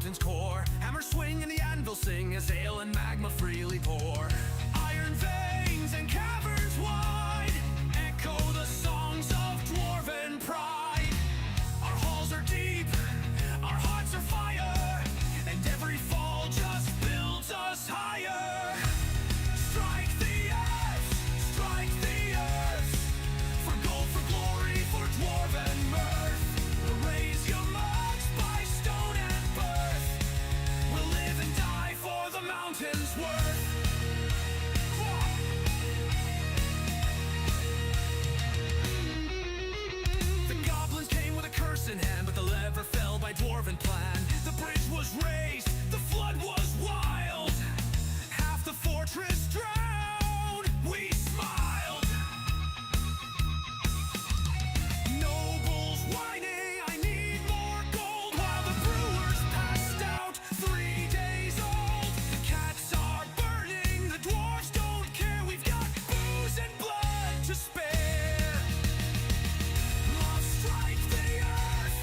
mountain's core. Hammer swing and the anvil sing as ale and magma freely pour. Iron veins and caverns wide echo the songs of dwarven pride. Our halls are deep, our hearts are fire, and every fall just builds us higher. Strike the earth, for gold, for glory, for dwarven mirth. Raise your marks by stone and birth. We'll live and die for the mountain's worth. The goblins came with a curse in hand, but the lever fell by dwarven plan. The bridge was raised, the flood was wild. Half the fortress drowned, we smiled. Nobles whining, I need more gold, while the brewers passed out 3 days old. The cats are burning, the dwarves don't care. We've got booze and blood to spare. Love, strike the earth,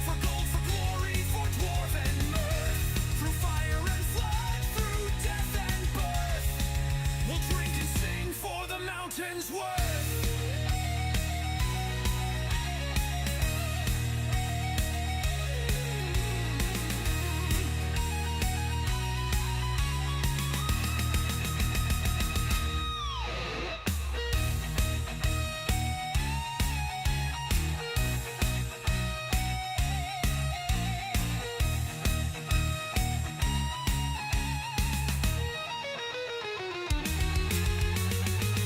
for gold, for glory, for dwarven mirth. Through fire and flood, through death and birth, we'll drink and sing for the mountain's worth.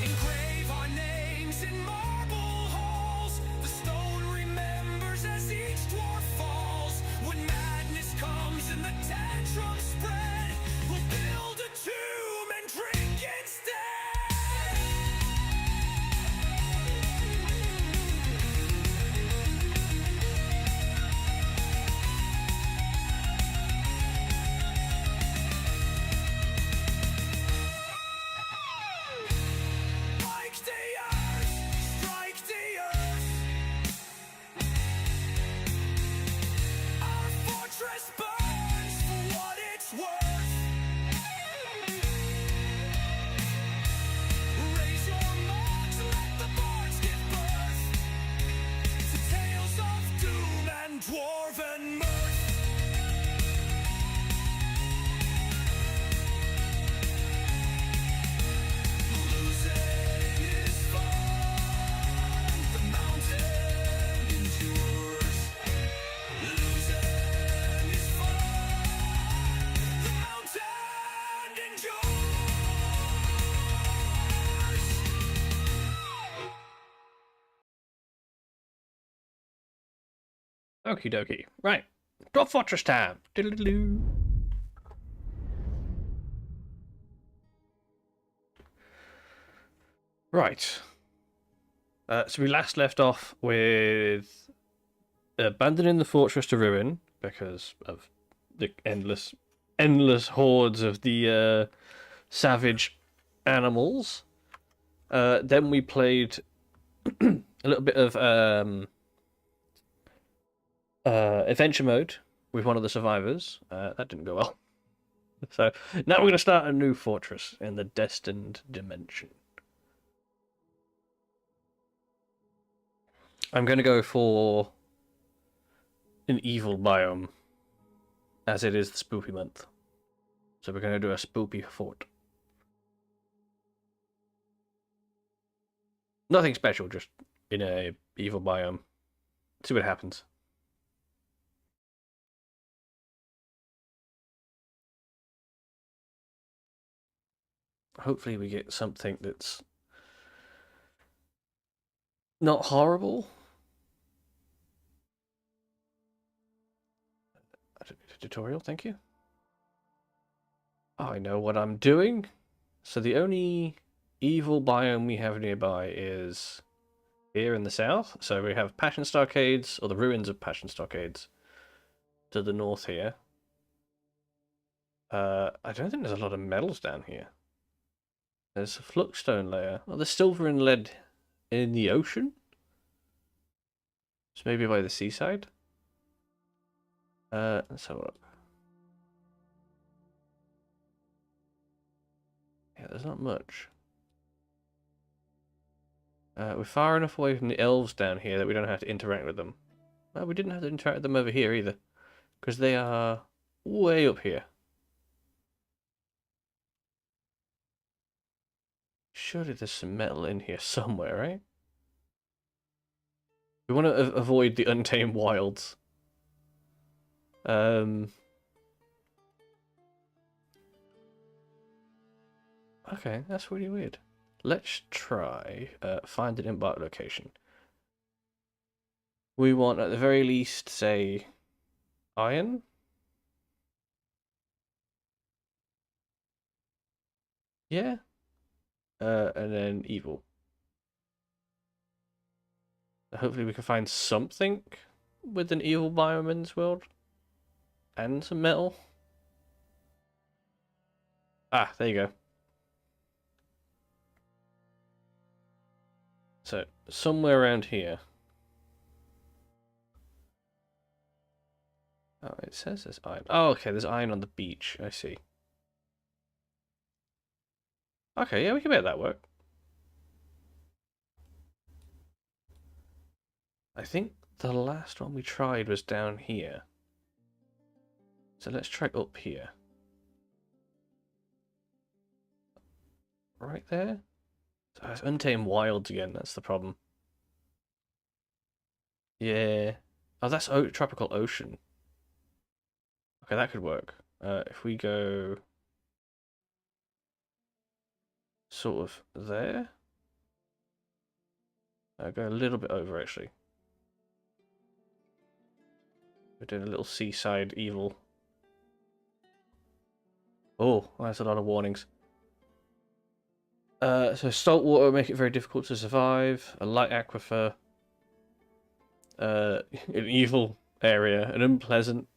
Engrave our names in marble halls. The stone remembers as each dwarf falls. When madness comes and the tantrums spread, we'll build a tomb and drink instead. Strike the earth. Our fortress burns for what it's worth. Raise your marks, let the bards give birth to tales of doom and dwarven mirth. Losing is fun, the mountain endures. Losing is fun, the mountain endures. Okie dokie. Right. Dwarf Fortress time. Diddle-doo. Right. So we last left off with abandoning the fortress to ruin because of the endless hordes of the savage animals. Then we played a little bit of adventure mode with one of the survivors. That didn't go well. So now we're going to start a new fortress in the Destined Dimension. I'm going to go for an evil biome, as it is the spoopy month. So we're going to do a spoopy fort. Nothing special, just in a evil biome. See what happens. Hopefully we get something that's not horrible. I don't need a tutorial, thank you. I know what I'm doing. So the only evil biome we have nearby is here in the south. So we have Passion Stockades, or the ruins of Passion Stockades, to the north here. I don't think there's a lot of metals down here. There's a fluxstone layer. Oh, there's silver and lead in the ocean? So maybe by the seaside? Let's have a look. Yeah, there's not much. We're far enough away from the elves down here that we don't have to interact with them. Well, we didn't have to interact with them over here either, because they are way up here. Surely there's some metal in here somewhere, right? We want to avoid the untamed wilds. Okay, that's really weird. Let's try find an embark location. We want, at the very least, say, iron? Yeah. And then evil. Hopefully we can find something with an evil biome in this world. And some metal. Ah, there you go. So, somewhere around here. Oh, it says there's iron. Oh, okay, there's iron on the beach. I see. Okay, yeah, we can make that work. I think the last one we tried was down here. So let's try up here. Right there? So it's Untamed Wilds again, that's the problem. Yeah. Oh, that's Tropical Ocean. Okay, that could work. If we go sort of there. Go a little bit over, actually. We're doing a little seaside evil. Oh, that's a lot of warnings. So salt water will make it very difficult to survive. A light aquifer. An evil area. An unpleasant.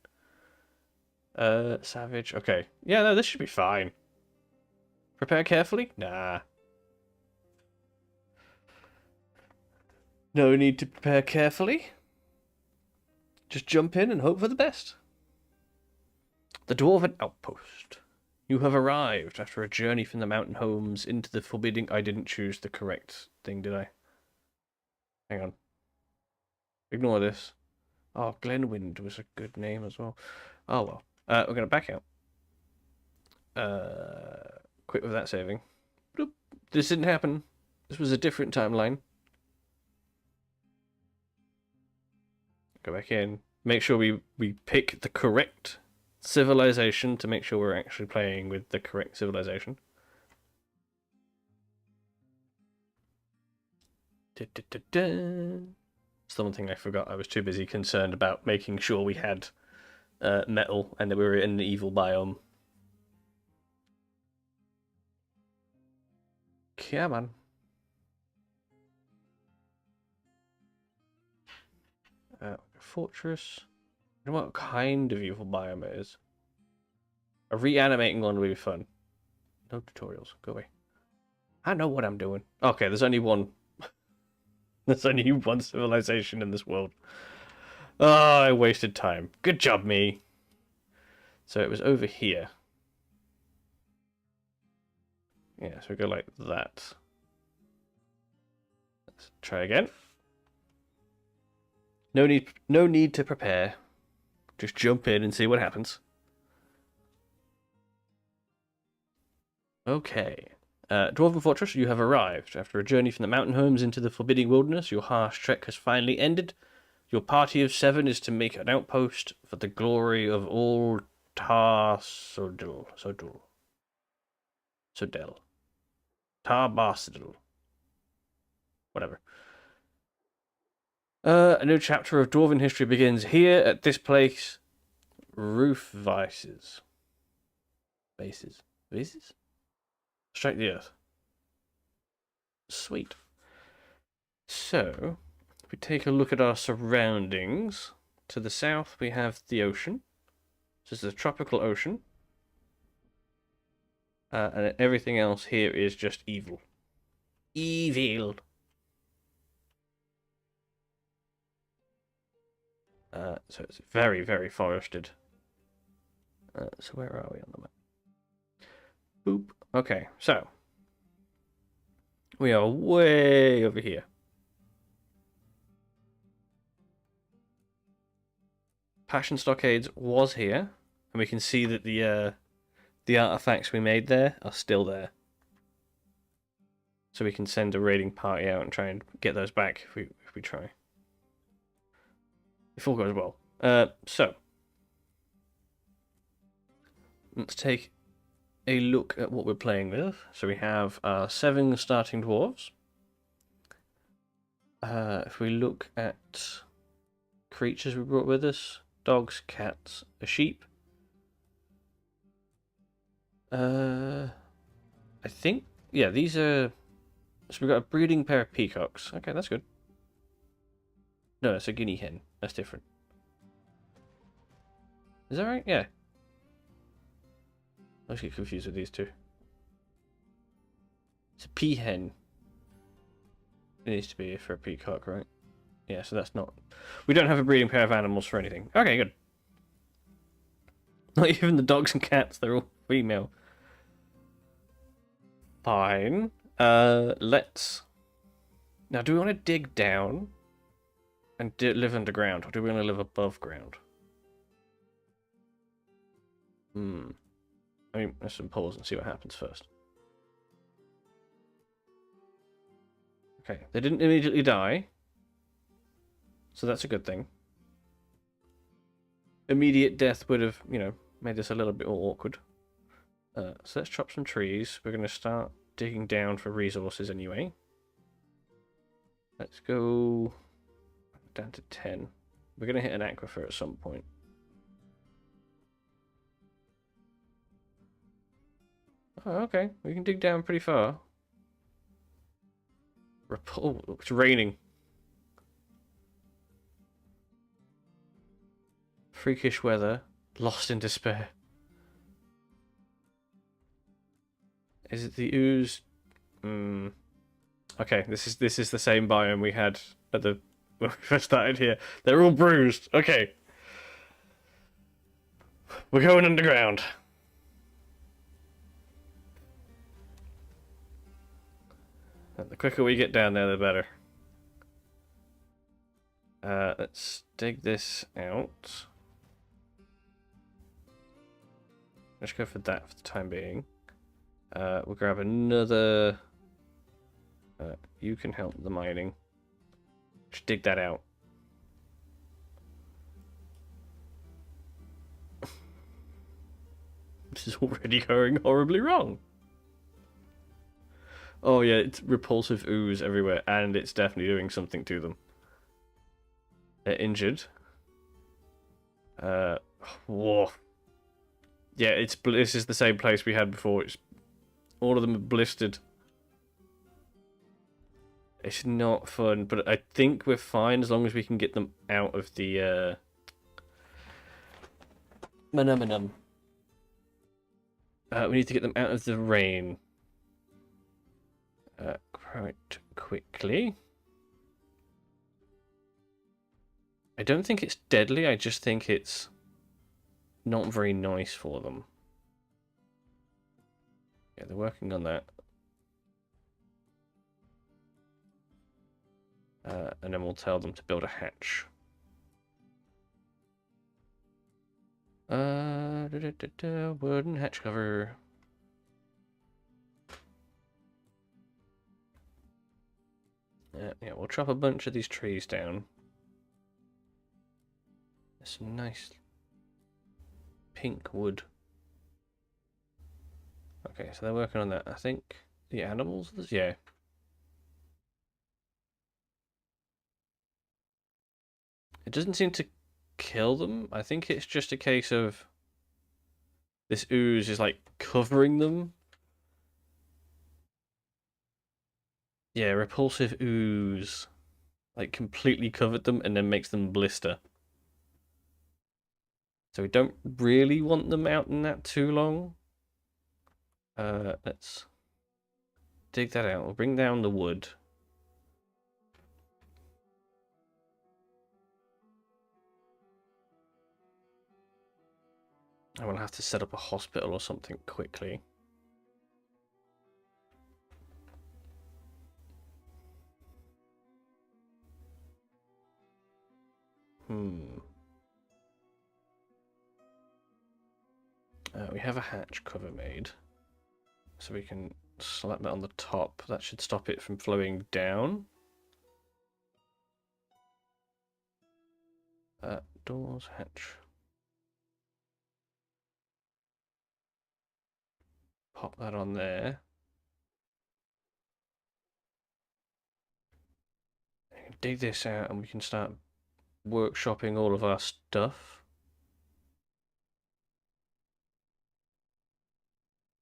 Savage. Okay. Yeah, no, this should be fine. Prepare carefully? Nah. No need to prepare carefully. Just jump in and hope for the best. The Dwarven Outpost. You have arrived after a journey from the mountain homes into the forbidding... I didn't choose the correct thing, did I? Hang on. Ignore this. Oh, Glenwind was a good name as well. Oh, well. We're going to back out. Quit with that saving. Bloop. This didn't happen. This was a different timeline. Go back in. Make sure we pick the correct civilization to make sure we're actually playing with the correct civilization. It's the one thing I forgot. I was too busy concerned about making sure we had metal and that we were in the evil biome. Come on. Fortress. I don't know what kind of evil biome it is. A reanimating one would be fun. No tutorials. Go away. I know what I'm doing. Okay, there's only one. There's only one civilization in this world. Oh, I wasted time. Good job, me. So it was over here. Yeah, so we go like that. Let's try again. No need to prepare. Just jump in and see what happens. Okay. Dwarven Fortress, you have arrived. After a journey from the mountain homes into the forbidding wilderness, your harsh trek has finally ended. Your party of 7 is to make an outpost for the glory of all Tar-Sodil. Tar-Barsadil. Whatever. A new chapter of Dwarven history begins here at this place. Roof Vices. Vases? Strike the earth. Sweet. So, if we take a look at our surroundings, to the south we have the ocean. This is a tropical ocean. And everything else here is just evil. Evil. So it's very, very forested. So where are we on the map? Boop. Okay, so we are way over here. Passion Stockades was here, and we can see that the artifacts we made there are still there. So we can send a raiding party out and try and get those back if we try. If all goes well. So let's take a look at what we're playing with. So we have 7 starting dwarves. If we look at creatures we brought with us, dogs, cats, a sheep. I think, yeah, these are. So we've got a breeding pair of peacocks. Okay, that's good. No, it's a guinea hen. That's different. Is that right? Yeah. I always get confused with these two. It's a peahen. It needs to be for a peacock, right? Yeah, so that's not... We don't have a breeding pair of animals for anything. Okay, good. Not even the dogs and cats, they're all female. Fine. Let's... Now, do we want to dig down and live underground, or do we want to live above ground? I mean, let's pause and see what happens first. Okay, they didn't immediately die, so that's a good thing. Immediate death would have, you know, made this a little bit more awkward. So let's chop some trees. We're going to start digging down for resources anyway. Let's go down to 10. We're going to hit an aquifer at some point. Oh, okay. We can dig down pretty far. Oh, it's raining. Freakish weather. Lost in despair. Is it the ooze? Okay, this is the same biome we had at the when we first started here. They're all bruised. Okay. We're going underground. And the quicker we get down there, the better. Let's dig this out. Let's go for that for the time being. We'll grab another... you can help the mining. Just dig that out. This is already going horribly wrong. Oh yeah, it's repulsive ooze everywhere, and it's definitely doing something to them. They're injured. Whoa. Yeah, this is the same place we had before. It's all of them are blistered. It's not fun, but I think we're fine as long as we can get them out of the we need to get them out of the rain quite quickly. I don't think it's deadly, I just think it's not very nice for them. Yeah, they're working on that. And then we'll tell them to build a hatch. Wooden hatch cover. Yeah, we'll chop a bunch of these trees down. There's some nice pink wood. Okay, so they're working on that. I think the animals, yeah. It doesn't seem to kill them. I think it's just a case of this ooze is like covering them. Yeah, repulsive ooze like completely covered them and then makes them blister. So we don't really want them out in that too long. Let's dig that out. We'll bring down the wood. I will have to set up a hospital or something quickly. We have a hatch cover made, so we can slap that on the top. That should stop it from flowing down. Doors, hatch. Pop that on there. Dig this out and we can start workshopping all of our stuff.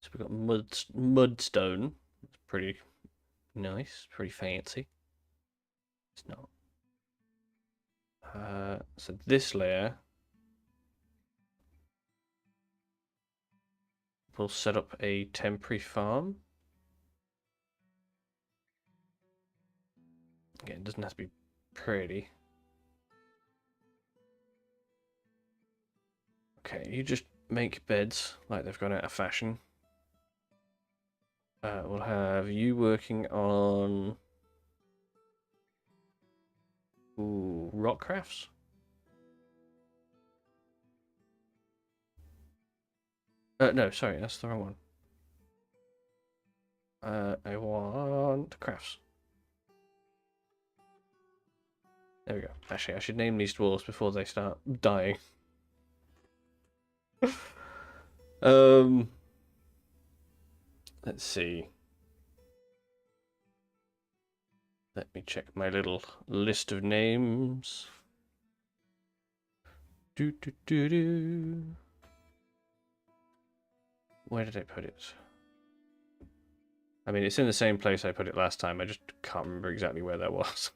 So we've got mudstone. It's pretty nice, pretty fancy. It's not. So this layer will set up a temporary farm. Again, it doesn't have to be pretty. Okay, you just make beds like they've gone out of fashion. We'll have you working on rock crafts. No, sorry, that's the wrong one. I want crafts. There we go. Actually, I should name these dwarves before they start dying. Let's see. Let me check my little list of names. Where did I put it? I mean, it's in the same place I put it last time. I just can't remember exactly where that was.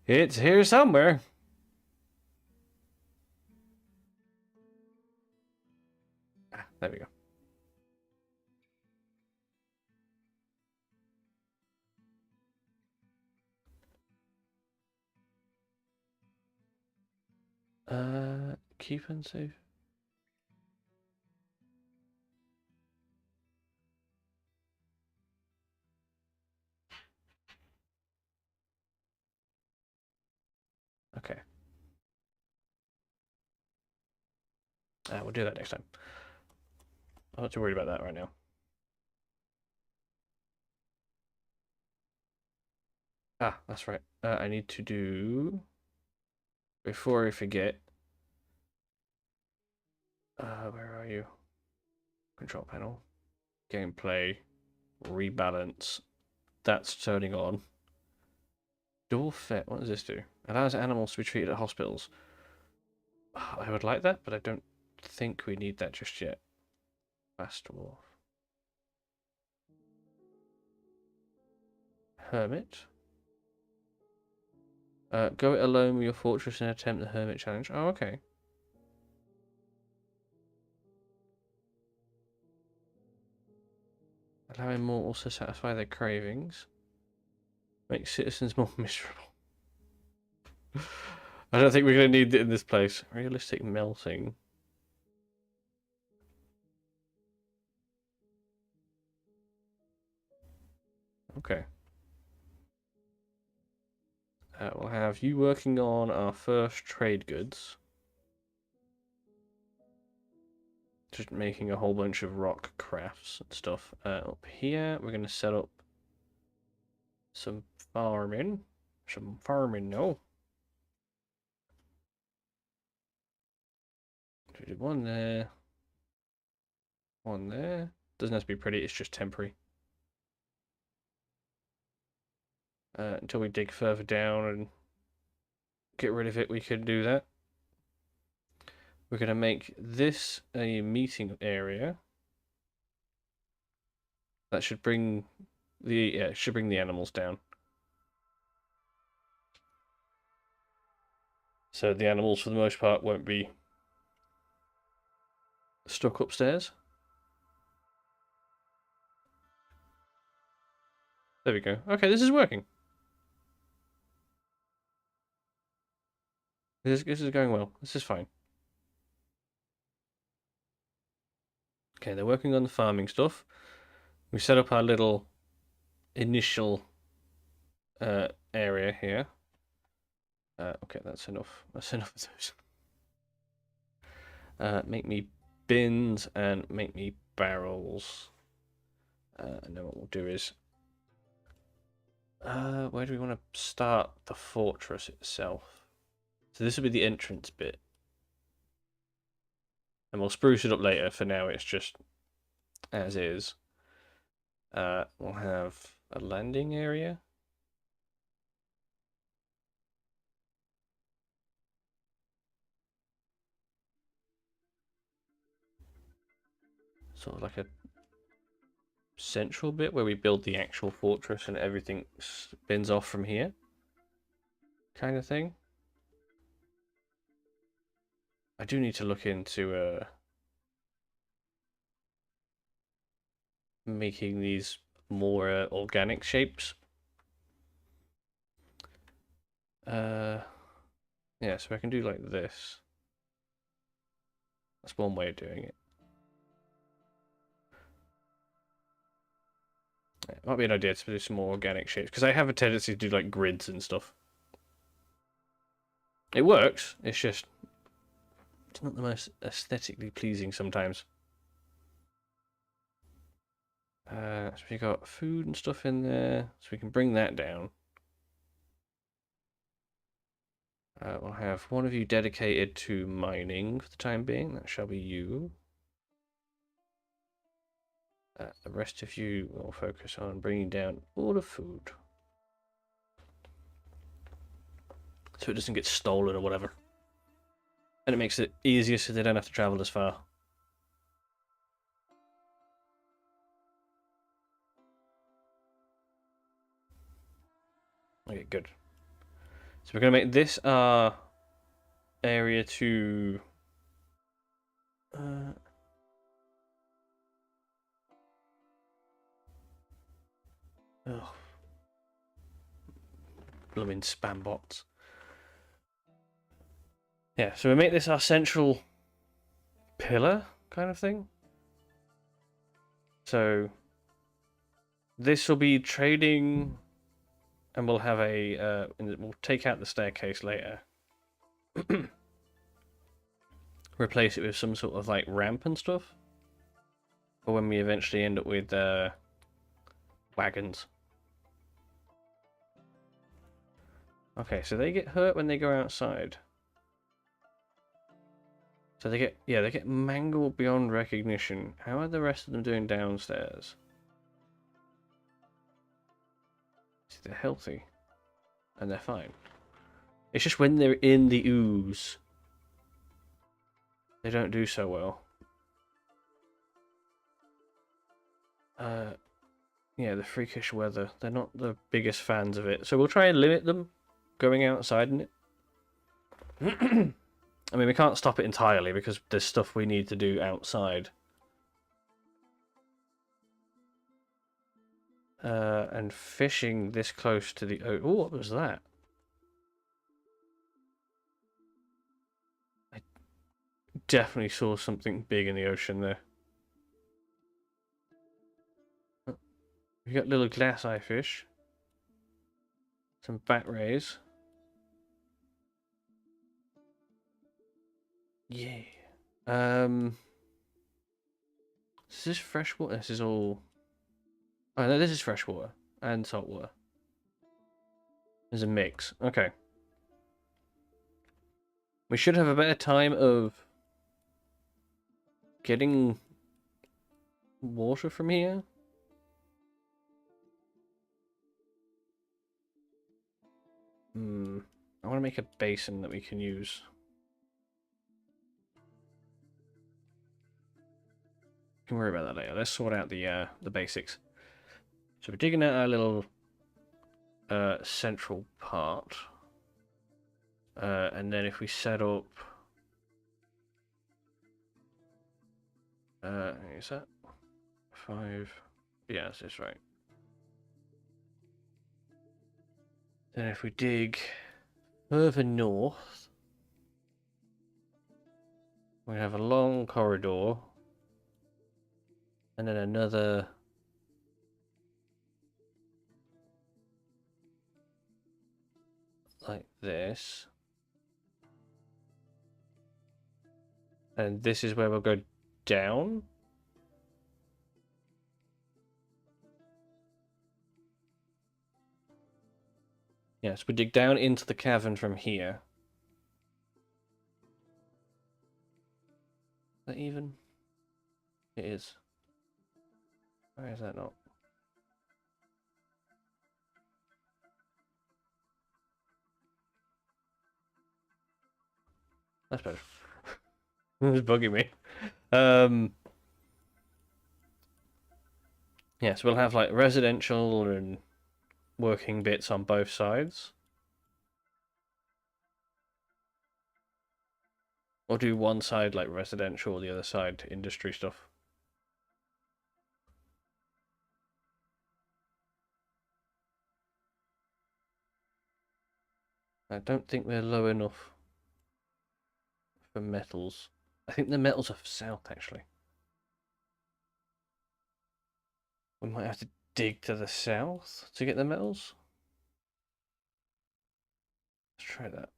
It's here somewhere. Ah, there we go. Keep and save. Okay. We'll do that next time. I'm not too worried about that right now. Ah, that's right. I need to do... Before I forget... where are you? Control panel. Gameplay. Rebalance. That's turning on. Dual fit. What does this do? Allows animals to be treated at hospitals. I would like that, but I don't think we need that just yet. Fast dwarf. Hermit. Go it alone with your fortress and attempt the hermit challenge. Oh, okay. Allowing mortals to satisfy their cravings. Make citizens more miserable. I don't think we're going to need it in this place. Realistic melting. Okay. We'll have you working on our first trade goods. Just making a whole bunch of rock crafts and stuff. Up here, we're going to set up some farming. No. We did one there. One there. Doesn't have to be pretty, it's just temporary. Until we dig further down and get rid of it, we could do that. We're going to make this a meeting area. That should bring the animals down. So the animals, for the most part, won't be stuck upstairs. There we go. Okay, this is working. This is going well. This is fine. Okay, they're working on the farming stuff. We set up our little initial area here. Okay, that's enough. That's enough of those. Make me bins and make me barrels. And then what we'll do is, where do we want to start the fortress itself? So this will be the entrance bit. And we'll spruce it up later. For now, it's just as is. We'll have a landing area. Sort of like a central bit where we build the actual fortress and everything spins off from here. Kind of thing. I do need to look into making these more organic shapes. Yeah, so I can do like this. That's one way of doing it. It might be an idea to do some more organic shapes, because I have a tendency to do like grids and stuff. It works, it's just it's not the most aesthetically pleasing sometimes. So we got food and stuff in there, so we can bring that down. We'll have one of you dedicated to mining for the time being. That shall be you. The rest of you will focus on bringing down all the food, so it doesn't get stolen or whatever. And it makes it easier so they don't have to travel as far. Okay, good. So we're going to make this our area to... oh. Blooming spam bots. Yeah, so we make this our central pillar kind of thing. So this will be trading, and we'll have a we'll take out the staircase later. Replace it with some sort of like ramp and stuff, or when we eventually end up with wagons. Okay, so they get hurt when they go outside. So they get mangled beyond recognition. How are the rest of them doing downstairs? See, they're healthy. And they're fine. It's just when they're in the ooze, they don't do so well. Yeah, the freakish weather. They're not the biggest fans of it. So we'll try and limit them going outside in it. I mean, we can't stop it entirely because there's stuff we need to do outside. And fishing this close to the... oh, what was that? I definitely saw something big in the ocean there. We got little glass eye fish. Some bat rays. Yeah. Is this freshwater? This is all... oh, no, this is freshwater and saltwater. There's a mix. Okay. We should have a better time of getting water from here. I want to make a basin that we can use. We can worry about that later. Let's sort out the basics. So we're digging out our little central part. And then if we set up... is that 5? Yeah, that's this, right. Then if we dig further north, we have a long corridor And then another... like this. And this is where we'll go down. Yes, we dig down into the cavern from here. Is that even? It is. Why is that not? That's better. It's bugging me. Yes, we'll have like residential and working bits on both sides. Or do one side like residential, the other side industry stuff. I don't think they're low enough for metals. I think the metals are south, actually. We might have to dig to the south to get the metals. Let's try that.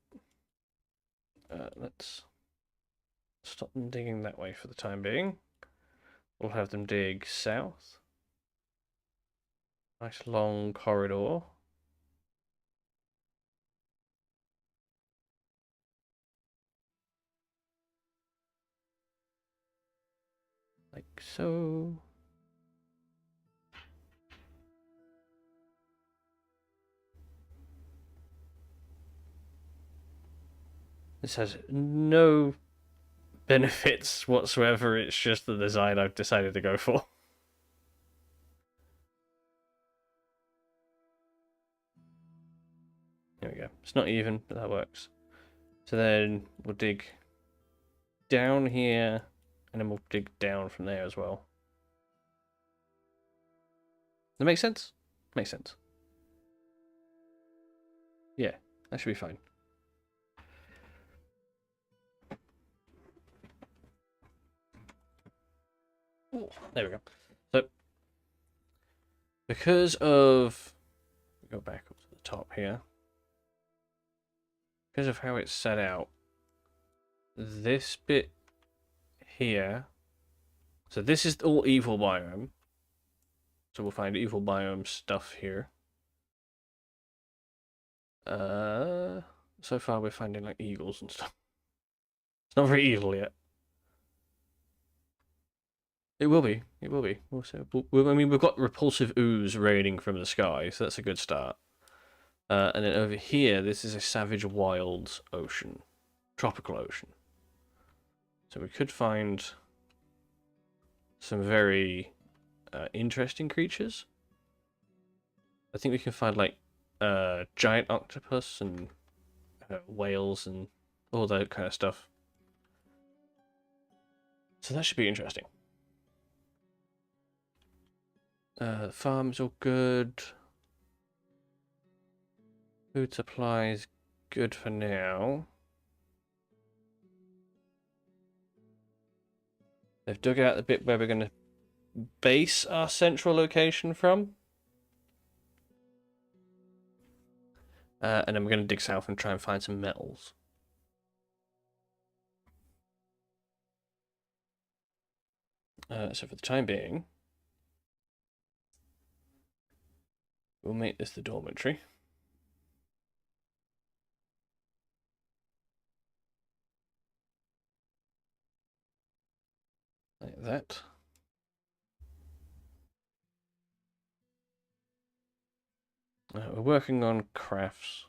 Let's stop them digging that way for the time being. We'll have them dig south. Nice long corridor. Like so. This has no benefits whatsoever, it's just the design I've decided to go for. There we go. It's not even, but that works. So then we'll dig down here, and then we'll dig down from there as well. That makes sense? Makes sense. Yeah, that should be fine. Ooh, there we go. So, because of... go back up to the top here. Because of how it's set out, this bit here... so this is all evil biome. So we'll find evil biome stuff here. So far we're finding like eagles and stuff. It's not very evil yet. It will be. It will be. I mean, we've got repulsive ooze raining from the sky, so that's a good start. And then over here, this is a savage wilds ocean, tropical ocean. So we could find some very interesting creatures. I think we can find like giant octopus and whales and all that kind of stuff. So that should be interesting. Farm's all good. Food supplies good for now. They've dug out the bit where we're going to base our central location from. And then we're going to dig south and try and find some metals. So for the time being, we'll make this the dormitory. Like that. We're working on crafts.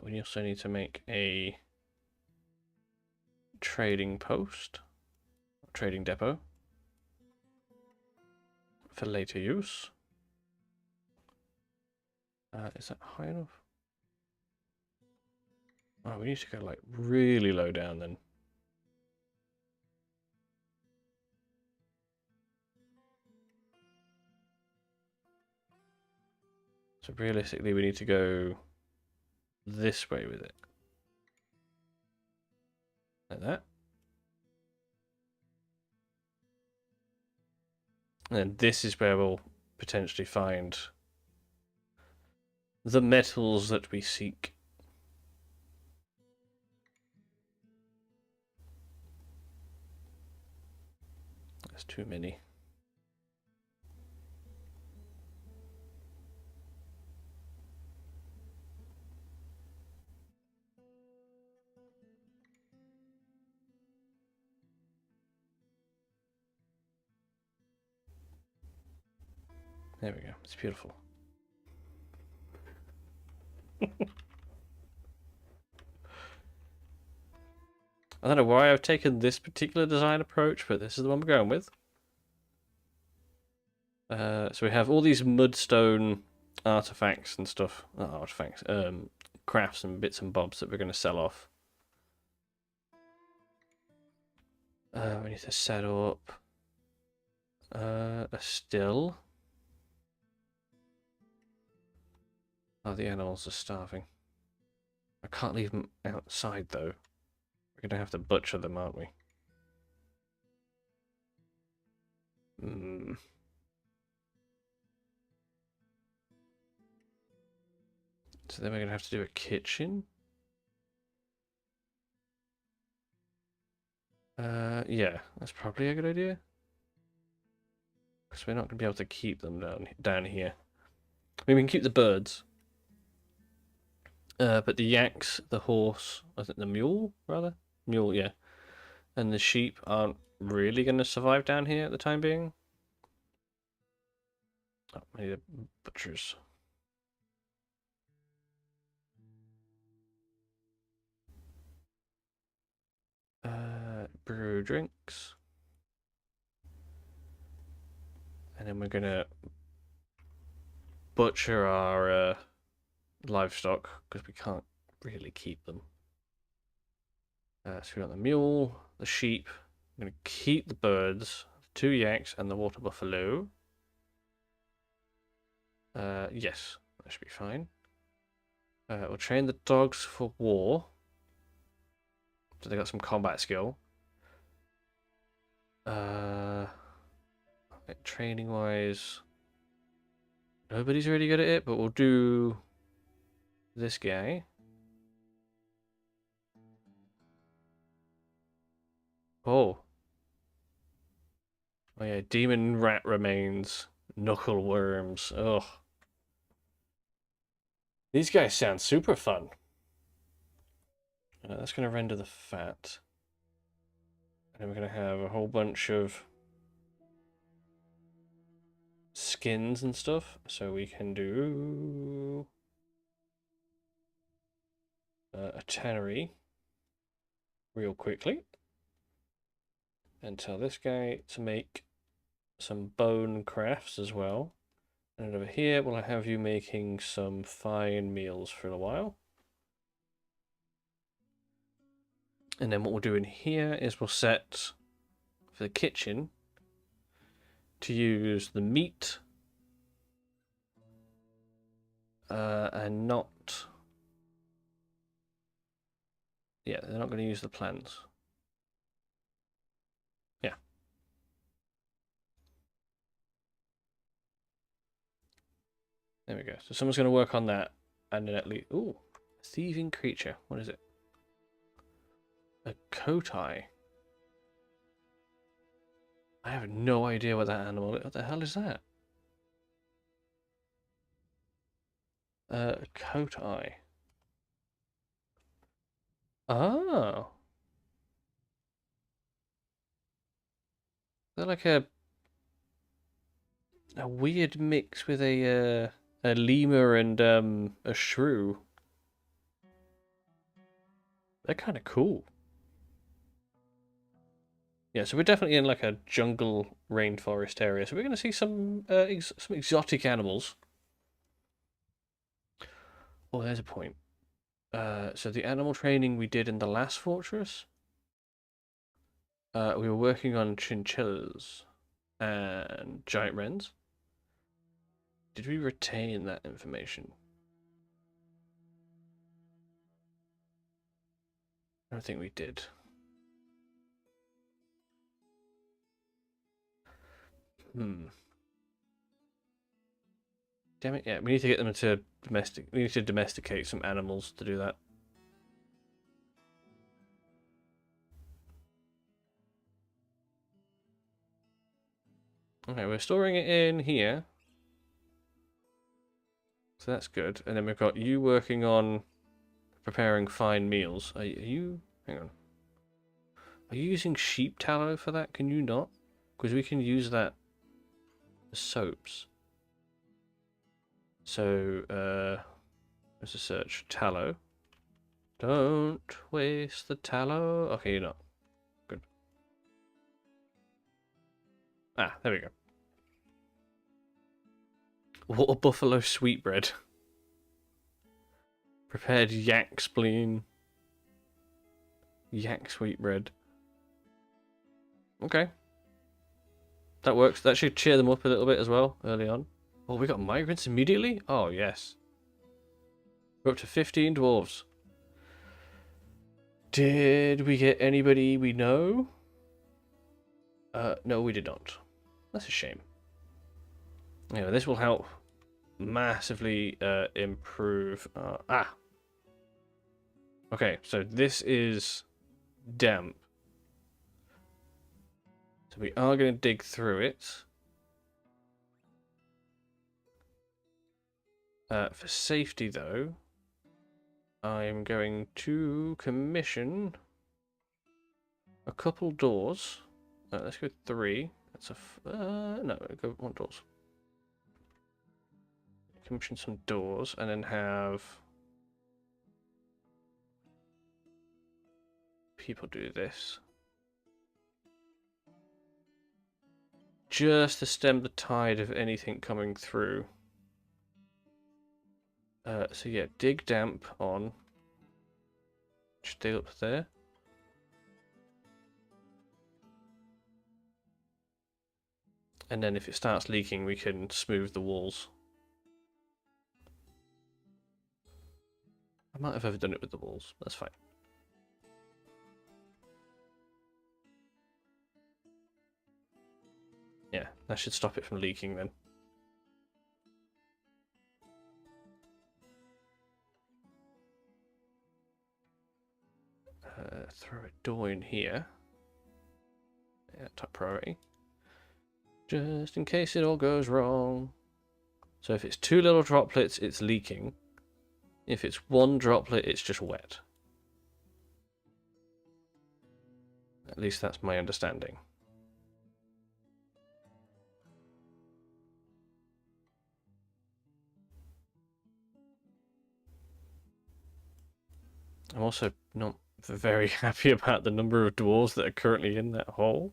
We also need to make a trading post, trading depot for later use. Is that high enough? Oh, we need to go like really low down then. So realistically, we need to go this way with it. Like that. And this is where we'll potentially find the metals that we seek. There's too many. There we go. It's beautiful. I don't know why I've taken this particular design approach, but this is the one we're going with. So we have all these mudstone artifacts and stuff. Not artifacts, crafts and bits and bobs that we're going to sell off. We need to set up a still. Oh, the animals are starving. I can't leave them outside, though. We're going to have to butcher them, aren't we? So then we're going to have to do a kitchen. Yeah, that's probably a good idea. Because we're not going to be able to keep them down here. I mean, we can keep the birds. But the yaks, the horse, I think the mule, rather? Mule, yeah. And the sheep aren't really going to survive down here at the time being. Oh, I need butchers. Brew drinks. And then we're going to butcher our livestock, because we can't really keep them. So we got the mule, the sheep. I'm going to keep the birds, the 2 yaks, and the water buffalo. Yes, that should be fine. We'll train the dogs for war. So they got some combat skill. Training wise, nobody's really good at it, but we'll do this guy. Oh yeah, demon rat remains, knuckle worms. Ugh. These guys sound super fun. That's going to render the fat. And then we're going to have a whole bunch of skins and stuff. So we can do a tannery real quickly. And tell this guy to make some bone crafts as well. And over here, we'll have you making some fine meals for a while. And then what we'll do in here is we'll set for the kitchen to use the meat and not... Yeah, they're not going to use the plants. Yeah. There we go. So someone's going to work on that, and then at least... Ooh, thieving creature. What is it? A kotai. I have no idea what that animal is. What the hell is that? Kotai. Oh. They're like a weird mix with a lemur and a shrew. They're kind of cool. Yeah, so we're definitely in like a jungle rainforest area. So we're going to see some exotic animals. Oh, there's a point. So the animal training we did in the last fortress, we were working on chinchillas and giant wrens. Did we retain that information? I don't think we did. Damn it, yeah, we need to get them to we need to domesticate some animals to do that. Okay, we're storing it in here. So that's good. And then we've got you working on preparing fine meals. Are you... Hang on. Are you using sheep tallow for that? Can you not? Because we can use that for soaps. So, let's just search tallow. Don't waste the tallow. Okay, you're not. Good. Ah, there we go. Water buffalo sweetbread. Prepared yak spleen. Yak sweetbread. Okay. That works. That should cheer them up a little bit as well, early on. Oh, we got migrants immediately? Oh, yes. We're up to 15 dwarves. Did we get anybody we know? No, we did not. That's a shame. Yeah, this will help massively improve... Okay, so this is damp. So we are going to dig through it. For safety, though, I'm going to commission a couple doors. Let's go 3. That's a... no, go 1 doors. Commission some doors, and then have people do this. Just to stem the tide of anything coming through. So yeah, dig damp on. Just dig up there. And then if it starts leaking, we can smooth the walls. I might have overdone it with the walls. That's fine. Yeah, that should stop it from leaking then. Throw a door in here. Yeah, top priority. Just in case it all goes wrong. So if it's 2 little droplets, it's leaking. If it's 1 droplet, it's just wet. At least that's my understanding. I'm also not very happy about the number of dwarves that are currently in that hole.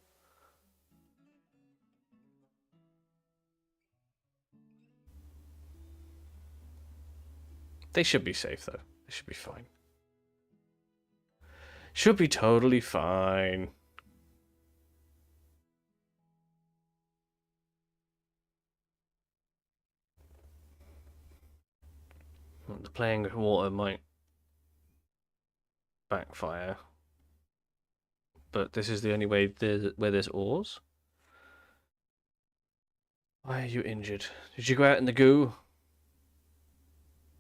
They should be safe, though. They should be fine. Should be totally fine. The playing with water might backfire. But this is the only way where there's ores. Why are you injured? Did you go out in the goo?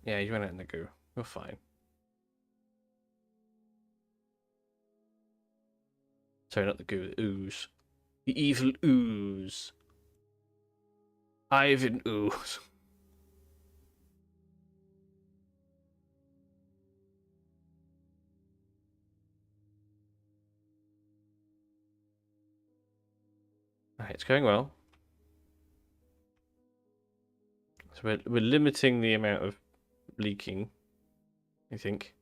Yeah, you went out in the goo. You're fine. Sorry, not the goo, the ooze. The evil ooze. Ivan Ooze. Alright, it's going well. So we're limiting the amount of leaking, I think.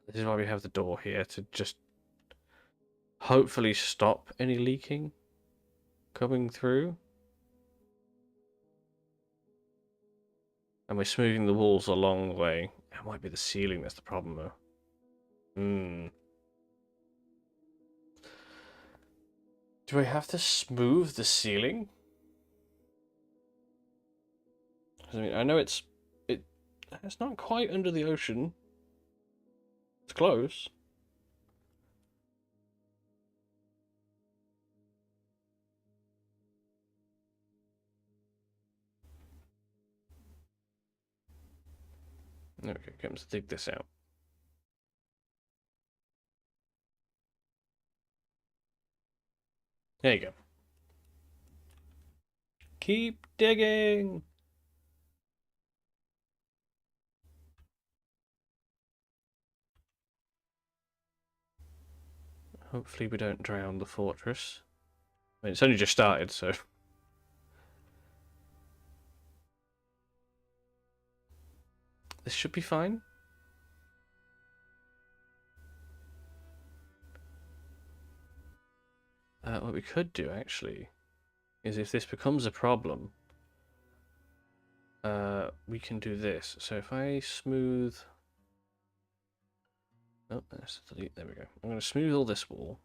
This is why we have the door here, to just hopefully stop any leaking coming through. And we're smoothing the walls along the way. It might be the ceiling that's the problem, though. Do I have to smooth the ceiling? I mean, I know it's not quite under the ocean. It's close. Okay, comes to dig this out. There you go. Keep digging! Hopefully we don't drown the fortress. I mean, it's only just started, so... This should be fine. What we could do, actually, is if this becomes a problem, we can do this. So if I smooth... Oh, let's delete. There we go. I'm going to smooth all this wall.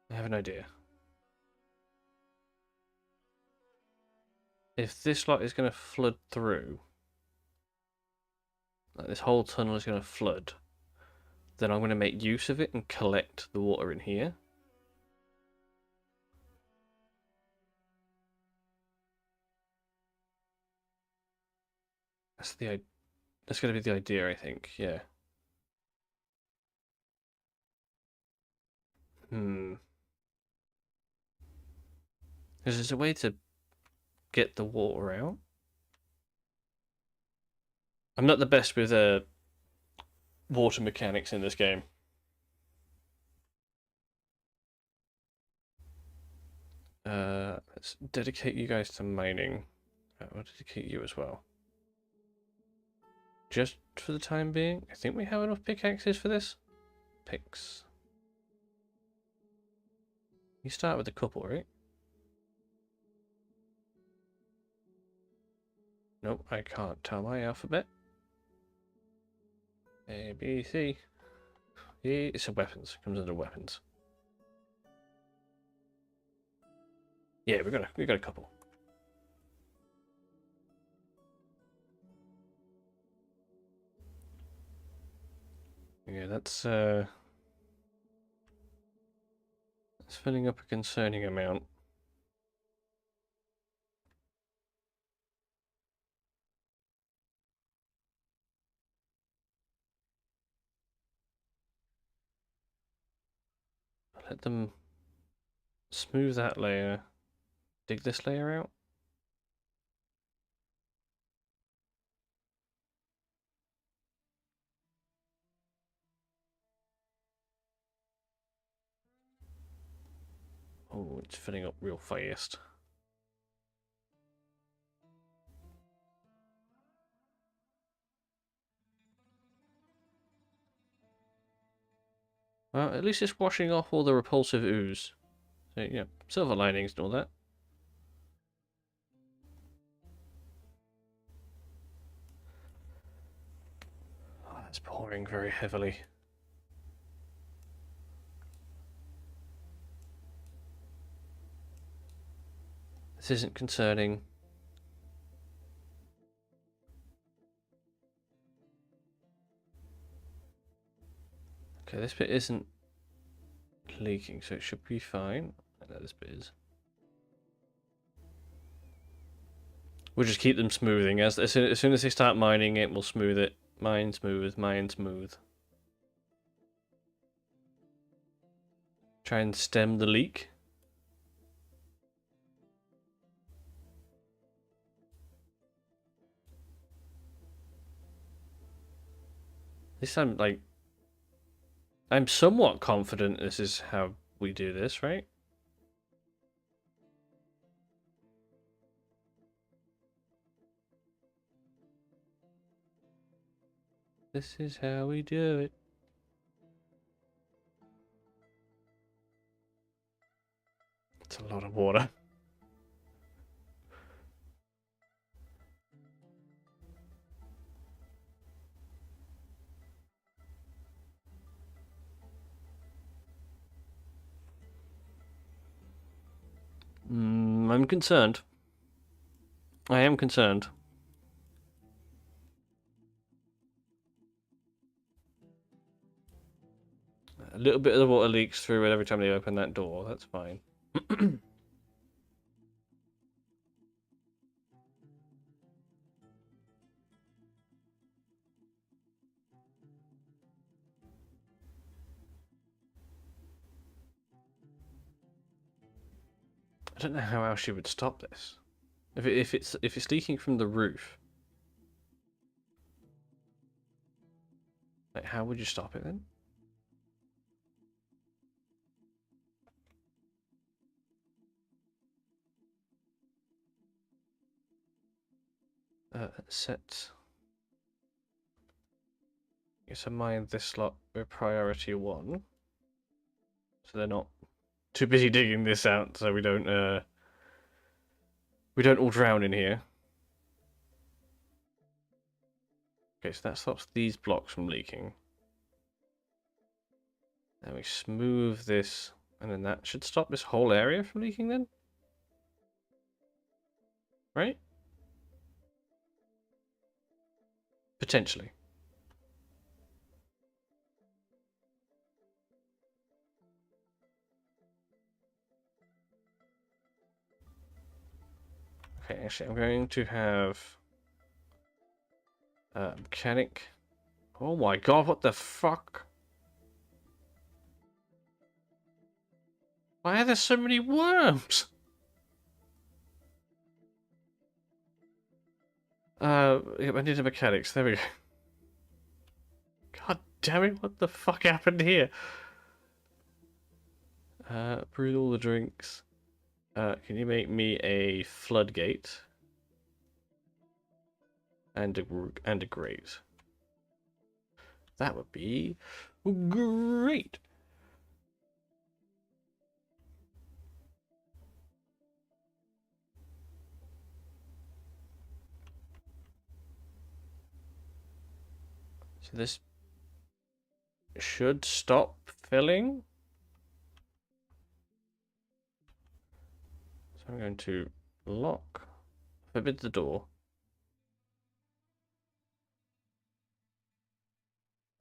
I have an idea. If this lot is going to flood through, like this whole tunnel is going to flood, then I'm going to make use of it and collect the water in here. That's going to be the idea, I think. Yeah. Because there's a way to get the water out. I'm not the best with water mechanics in this game. Let's dedicate you guys to mining. I'll dedicate you as well. Just for the time being. I think we have enough pickaxes for this. Picks. You start with a couple, right? Nope, I can't tell my alphabet. A, B, C. E, it's a weapons. Comes under weapons. Yeah, we got a couple. Yeah, that's filling up a concerning amount. Let them smooth that layer. Dig this layer out. Oh, it's filling up real fast. Well, at least it's washing off all the repulsive ooze. So, yeah, silver linings and all that. Oh, that's pouring very heavily. This isn't concerning. Okay, this bit isn't leaking, so it should be fine. I know this bit is. We'll just keep them smoothing. As soon as they start mining it, we'll smooth it. Mine smooth, mine smooth. Try and stem the leak. This time, like, I'm somewhat confident this is how we do this, right? This is how we do it. It's a lot of water. I'm concerned. I am concerned. A little bit of the water leaks through it every time they open that door. That's fine. don't know how else you would stop this. If it's leaking from the roof, like how would you stop it then? Set. Guess I mind this slot with priority 1, so they're not too busy digging this out, so we don't all drown in here. Okay, so that stops these blocks from leaking. Then we smooth this, and then that should stop this whole area from leaking then? Right? Potentially. Okay, actually, I'm going to have mechanic. Oh my god, what the fuck? Why are there so many worms? Yeah, I need a mechanics. There we go. God damn it, what the fuck happened here? Brew all the drinks. Can you make me a floodgate? And a grate. That would be great. So this should stop filling. So I'm going to lock, forbid the door.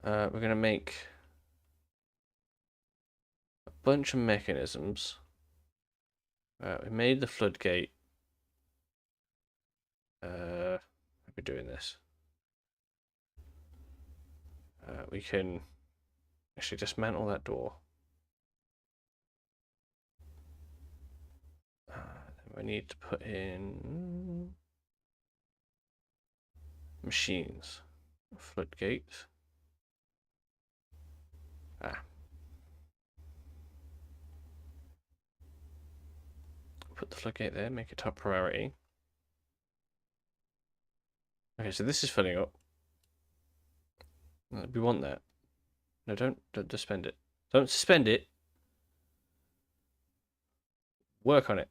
We're going to make a bunch of mechanisms. We made the floodgate. I'll be doing this. We can actually dismantle that door. Then we need to put in machines. Floodgate. Put the floodgate there, make it top priority. Okay, so this is filling up. We want that. No, don't suspend it. Don't suspend it. Work on it.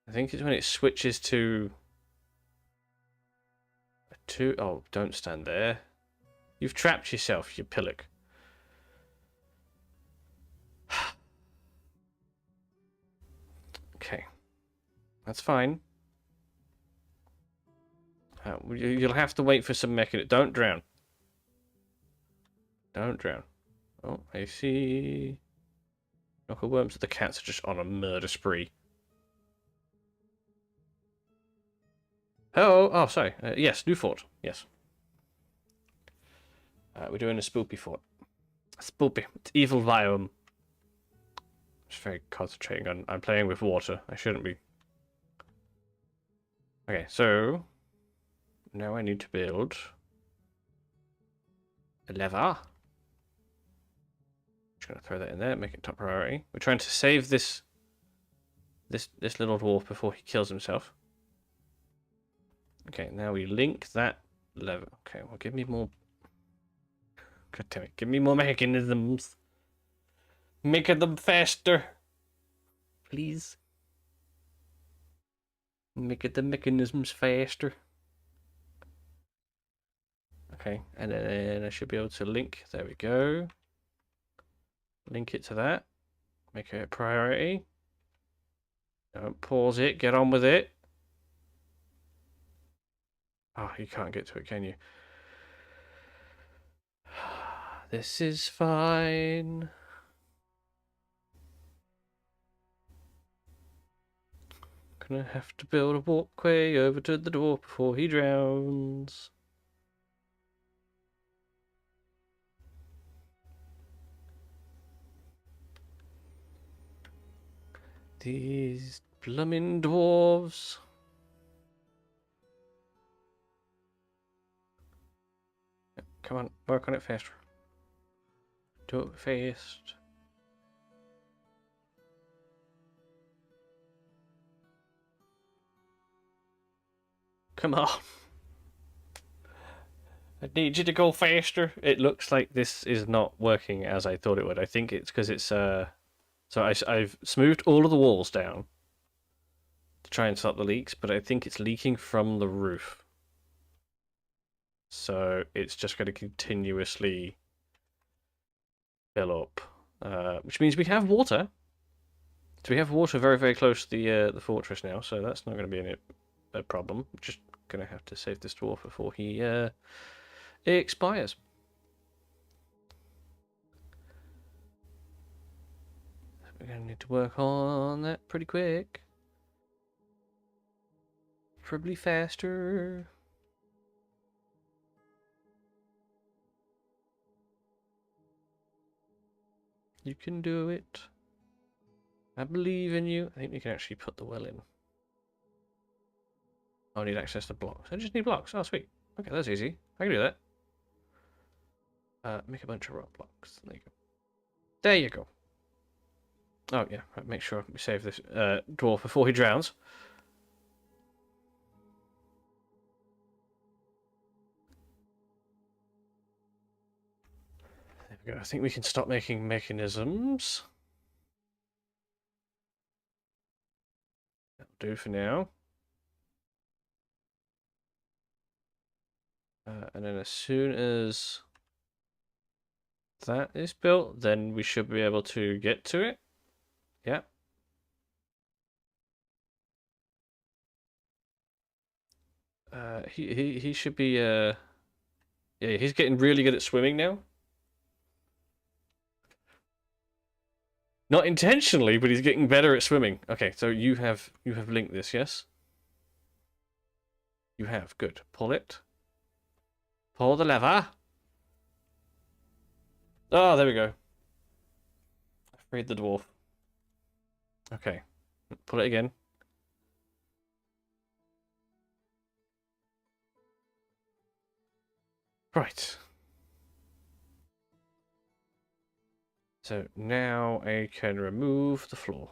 I think it's when it switches to a 2. Oh, don't stand there. You've trapped yourself, you pillock. Okay. That's fine. You'll have to wait for some mechanism. Don't drown. Don't drown. Oh, I see. Knuckle worms. The cats are just on a murder spree. Oh, sorry. Yes, new fort. Yes. We're doing a spoopy fort. Spoopy. It's evil biome. Just very concentrating on. I'm playing with water. I shouldn't be. Okay, so now I need to build a lever. Just gonna throw that in there, make it top priority. We're trying to save this little dwarf before he kills himself. Okay, now we link that lever. Okay, well, give me more. God damn it! Give me more mechanisms. Make them faster, please. Make the mechanisms faster. Okay, and then I should be able to link. There we go. Link it to that. Make it a priority. Don't pause it. Get on with it. Oh, you can't get to it, can you? This is fine. Gonna have to build a walkway over to the door before he drowns. These blooming dwarves. Come on, work on it faster. Do it fast. Come on. I need you to go faster. It looks like this is not working as I thought it would. I think it's because it's so I've smoothed all of the walls down to try and stop the leaks, but I think it's leaking from the roof. So it's just going to continuously fill up, which means we have water. So we have water very, very close to the fortress now, so that's not going to be a problem. Just going to have to save this dwarf before he expires. We're going to need to work on that pretty quick. Preferably faster. You can do it. I believe in you. I think we can actually put the well in. I need access to blocks. I just need blocks. Oh, sweet. Okay, that's easy. I can do that. Make a bunch of rock blocks. There you go. There you go. Oh, yeah. Right, make sure we save this dwarf before he drowns. There we go. I think we can stop making mechanisms. That'll do for now. And then as soon as that is built, then we should be able to get to it. Yeah. He should be yeah, he's getting really good at swimming now. Not intentionally, but he's getting better at swimming. Okay, so you have linked this, yes? You have, good. Pull it. Pull the lever. Oh, there we go. I freed the dwarf. Okay. Pull it again. Right. So now I can remove the floor.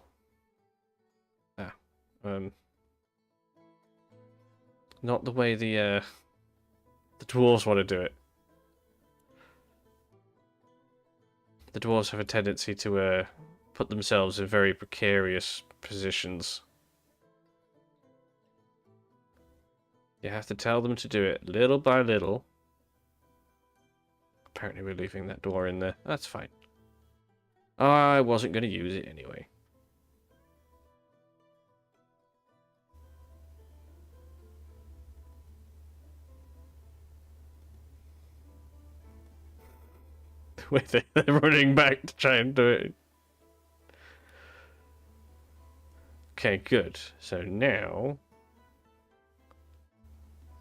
Not the way the dwarves want to do it. The dwarves have a tendency to put themselves in very precarious positions. You have to tell them to do it little by little. Apparently we're leaving that door in there. That's fine. I wasn't going to use it anyway. Wait, they're running back to try and do it. Okay, good. So now,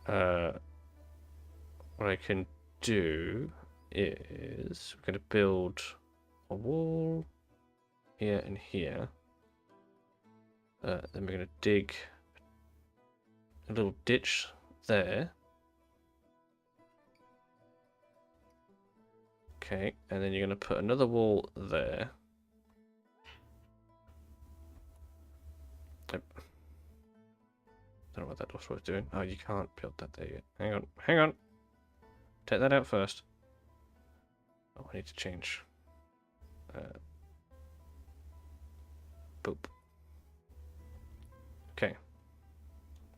what I can do is we're going to build a wall here and here. Then we're going to dig a little ditch there. Okay, and then you're going to put another wall there. Yep. Don't know what that was doing. Oh, you can't build that there yet. Hang on, hang on. Take that out first. Oh, I need to change. Boop. Okay.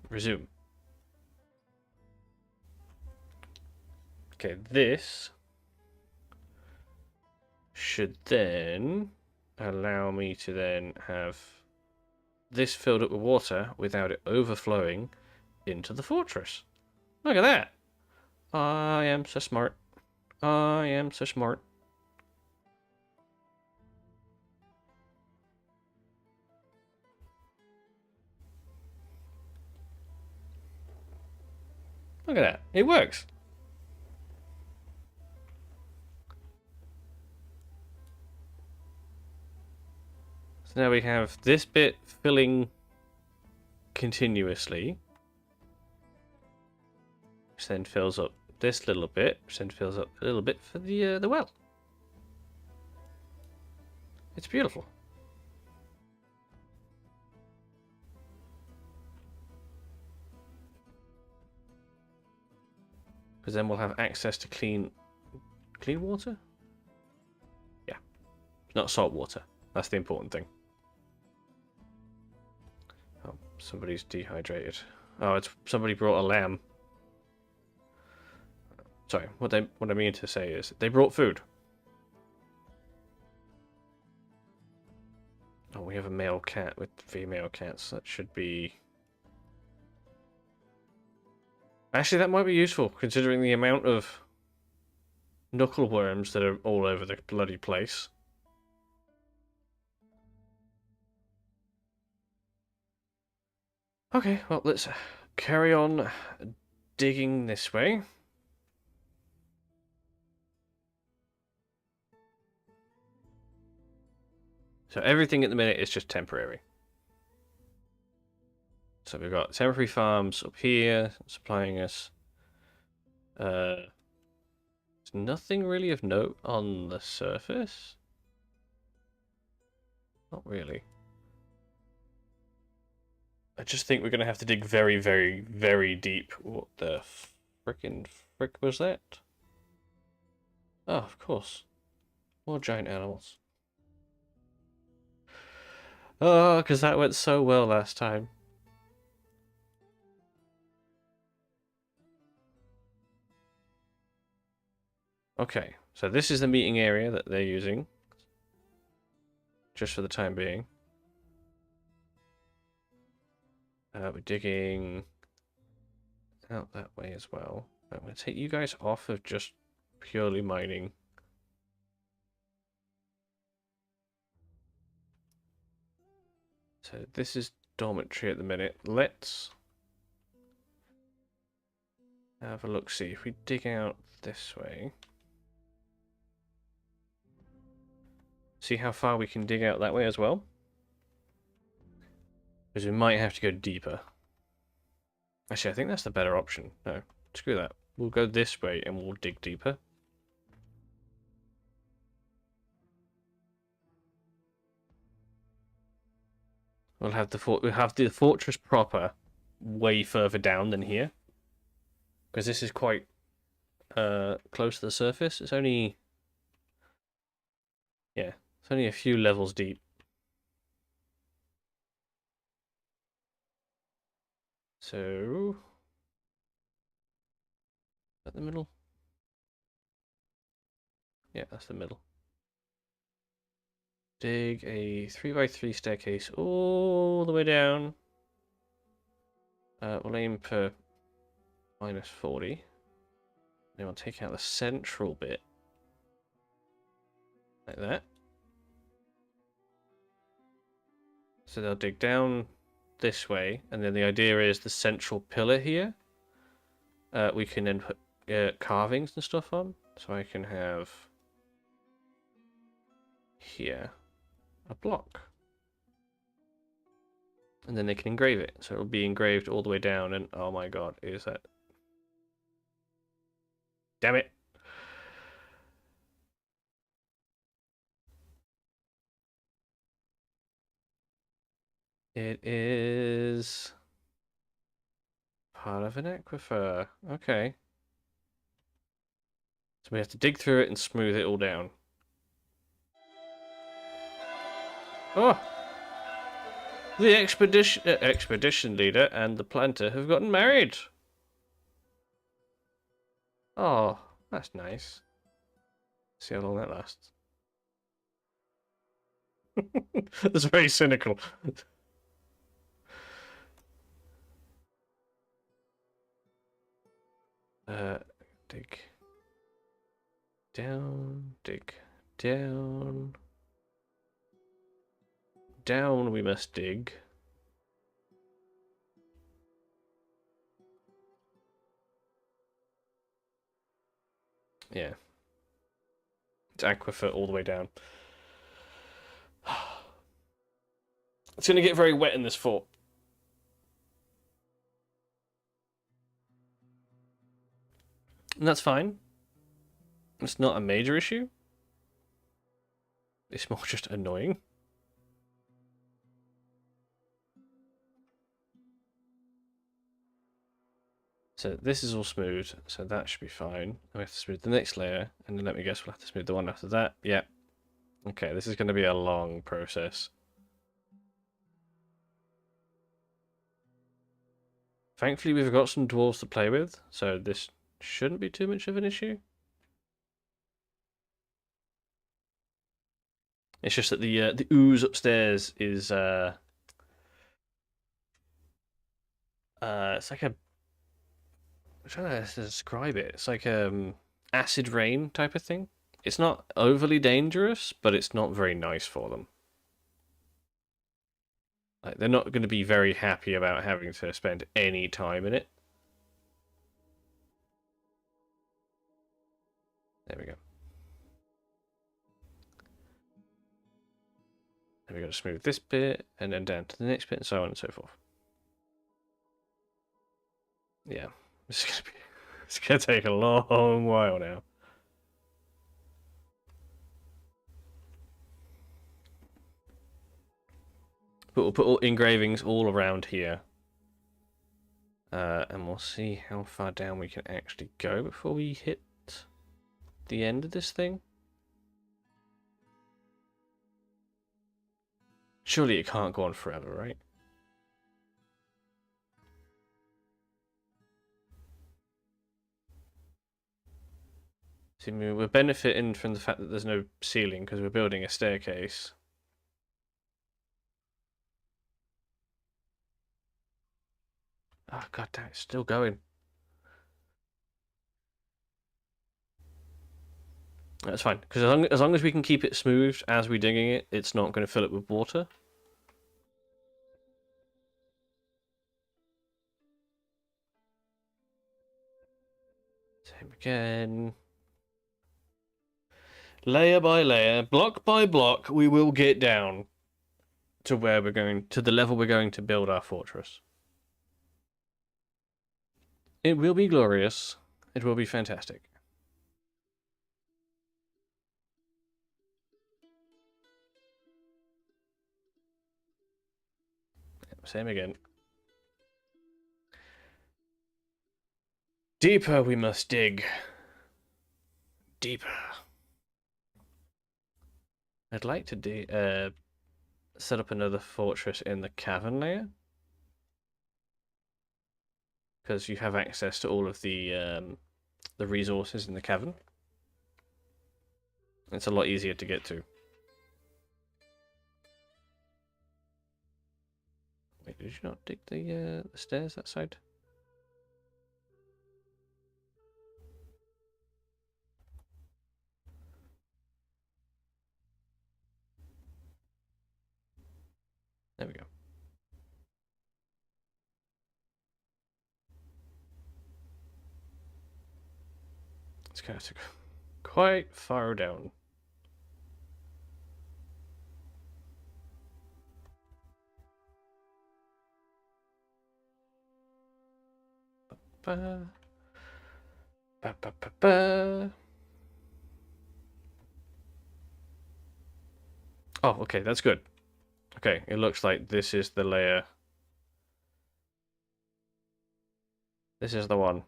Resume. Okay, this should then allow me to then have this filled up with water without it overflowing into the fortress. Look at that. I am so smart. I am so smart. Look at that. It works. So now we have this bit filling continuously, which then fills up this little bit, which then fills up a little bit for the well. It's beautiful. Because then we'll have access to clean water? Yeah. Not salt water. That's the important thing. Oh, somebody's dehydrated. Oh, it's somebody brought a lamb. Sorry, what I mean to say is they brought food. Oh, we have a male cat with female cats. That should be... Actually, that might be useful, considering the amount of knuckle worms that are all over the bloody place. Okay, well, let's carry on digging this way. So everything at the minute is just temporary. So we've got temporary farms up here supplying us. There's nothing really of note on the surface. Not really. I just think we're going to have to dig very, very, very deep. What the frickin' frick was that? Oh, of course. More giant animals. Oh, because that went so well last time. Okay, so this is the meeting area that they're using. Just for the time being. We're digging out that way as well. I'm going to take you guys off of just purely mining. So this is dormitory at the minute. Let's have a look, see if we dig out this way. See how far we can dig out that way as well. Because we might have to go deeper. Actually, I think that's the better option. No, screw that. We'll go this way and we'll dig deeper. We'll have the fortress proper way further down than here. Because this is quite close to the surface. It's only... Yeah, it's only a few levels deep. So... Is that the middle? Yeah, that's the middle. Dig a 3x3 staircase all the way down. We'll aim for -40. Then we'll take out the central bit. Like that. So they'll dig down this way, and then the idea is the central pillar here. We can then put carvings and stuff on. So I can have here a block. And then they can engrave it. So it'll be engraved all the way down, and oh my god, is that... Damn it! It is part of an aquifer. Okay. So we have to dig through it and smooth it all down. Oh! The expedition leader and the planter have gotten married. Oh, that's nice. See how long that lasts. That's very cynical. Dig down, dig down. Down we must dig. Yeah. It's aquifer all the way down. It's going to get very wet in this fort. And that's fine. It's not a major issue. It's more just annoying. So this is all smooth, so that should be fine. We have to smooth the next layer, and then let me guess, we'll have to smooth the one after that. Yeah. Okay, this is going to be a long process. Thankfully, we've got some dwarves to play with, so this shouldn't be too much of an issue. It's just that the ooze upstairs is it's like a, I'm trying to describe it. It's like acid rain type of thing. It's not overly dangerous, but it's not very nice for them. Like, they're not going to be very happy about having to spend any time in it. There we go. And we've got to smooth this bit, and then down to the next bit, and so on and so forth. Yeah, it's gonna take a long while now. But we'll put all engravings all around here. And we'll see how far down we can actually go before we hit the end of this thing. Surely it can't go on forever, right? See, we're benefiting from the fact that there's no ceiling because we're building a staircase. Oh, god damn, it's still going. That's fine, because as long as we can keep it smooth as we're digging it, it's not going to fill it with water. Same again. Layer by layer, block by block, we will get down to where we're going, to the level we're going to build our fortress. It will be glorious. It will be fantastic. Same again. Deeper we must dig. Deeper. I'd like to set up another fortress in the cavern layer, because you have access to all of the resources in the cavern. It's a lot easier to get to. Wait, did you not dig the stairs that side? There we go. It's going to go quite far down. Ba, ba, ba, ba, ba. Oh, okay, that's good. Okay, it looks like this is the layer. This is the one.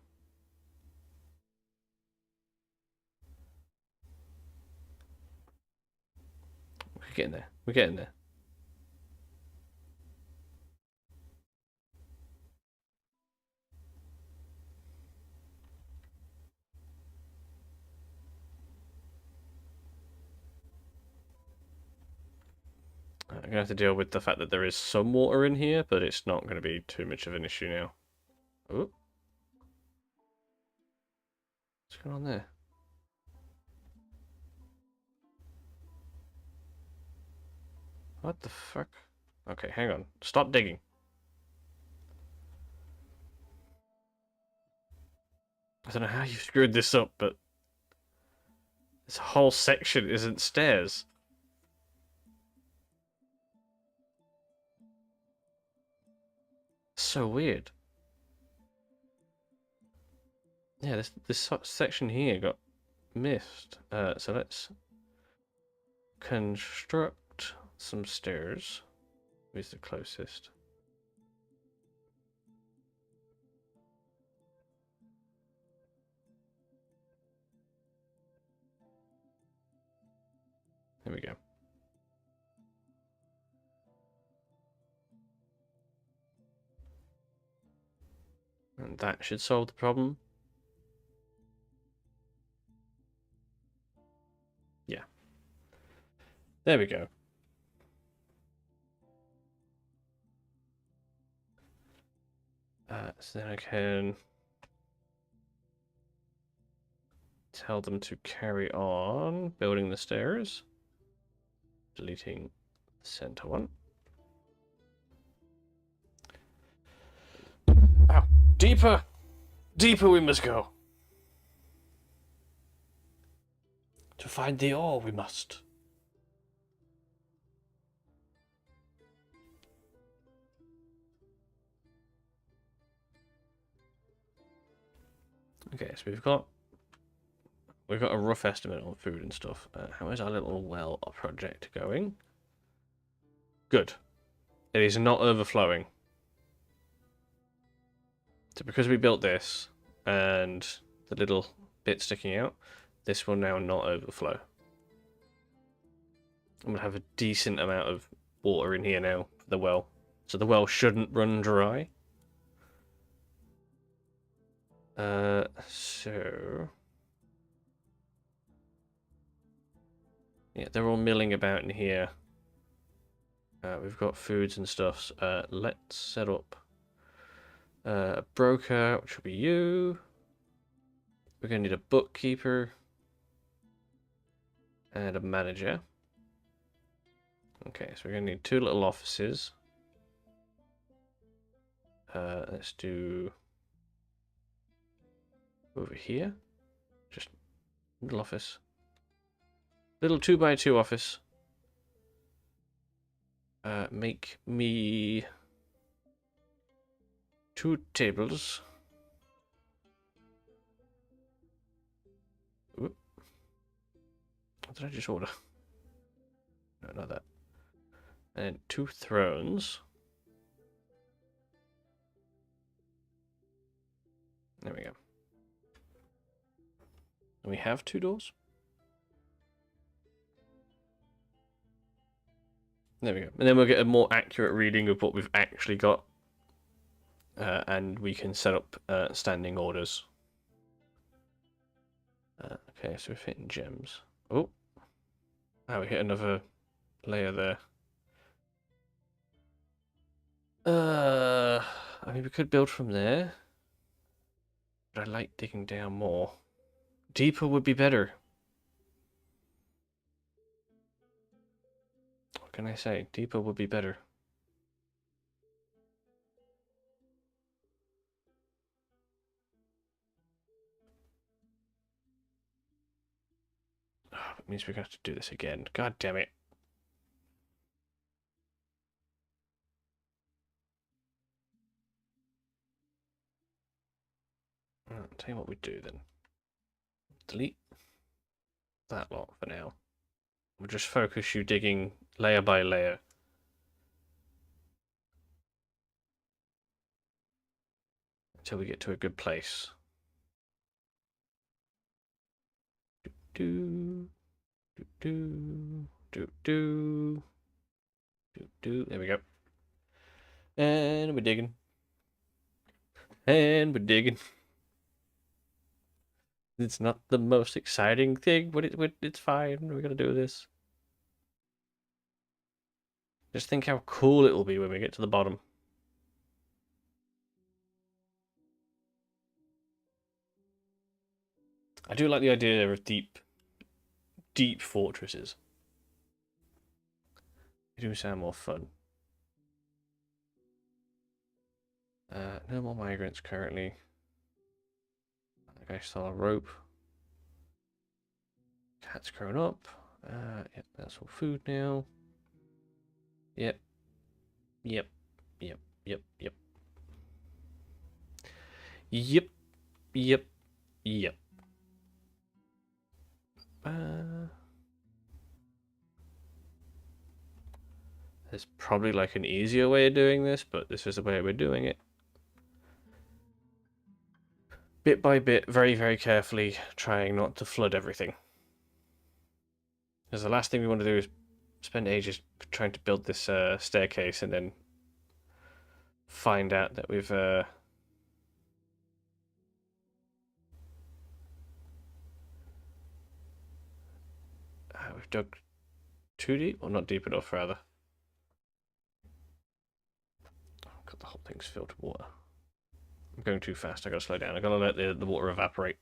We're getting there. We're getting there. I'm going to have to deal with the fact that there is some water in here, but it's not going to be too much of an issue now. Oh. What's going on there? What the fuck? Okay, hang on. Stop digging. I don't know how you screwed this up, but this whole section isn't stairs. so weird. Yeah, this section here got missed. So let's construct some stairs. Who's the closest? There we go. And that should solve the problem. Yeah. There we go. So then I can tell them to carry on building the stairs. Deleting the center one. Ow. Deeper! Deeper we must go. To find the ore we must. Okay, so we've got a rough estimate on food and stuff. How is our little well project going? Good. It is not overflowing. So because we built this and the little bit sticking out, this will now not overflow. I'm going to have a decent amount of water in here now for the well. So the well shouldn't run dry. So... yeah, they're all milling about in here. We've got foods and stuff. Let's set up a broker, which will be you. We're going to need a bookkeeper and a manager. Okay, so we're going to need 2 little offices. Let's do over here. Just little office. Little 2x2 office. Make me 2 tables. Oop. What did I just order? No, not that. And 2 thrones. There we go. And we have 2 doors. There we go. And then we'll get a more accurate reading of what we've actually got. And we can set up standing orders. Okay, so we're hitting gems. Oh. Now we hit another layer there. I mean, we could build from there. But I like digging down more. Deeper would be better. What can I say? Deeper would be better. Oh, it means we're going to have to do this again. God damn it. I'll tell you what we do then. Delete that lot for now. We'll just focus you digging layer by layer. Until we get to a good place. Do do do do do do do. There we go. And we're digging. And we're digging. It's not the most exciting thing, but it's fine. We're gonna do this. Just think how cool it will be when we get to the bottom. I do like the idea of deep fortresses. They do sound more fun. No more migrants currently. That guy saw a rope. Cat's grown up. Yep, that's all food now. Yep. Yep. Yep. Yep. Yep. Yep. Yep. Yep. There's probably like an easier way of doing this, but this is the way we're doing it. Bit by bit, very, very carefully, trying not to flood everything. Because the last thing we want to do is spend ages trying to build this staircase and then find out that we've dug too deep, or not deep enough, rather. Oh god, the whole thing's filled with water. I'm going too fast. I gotta slow down. I gotta let the water evaporate.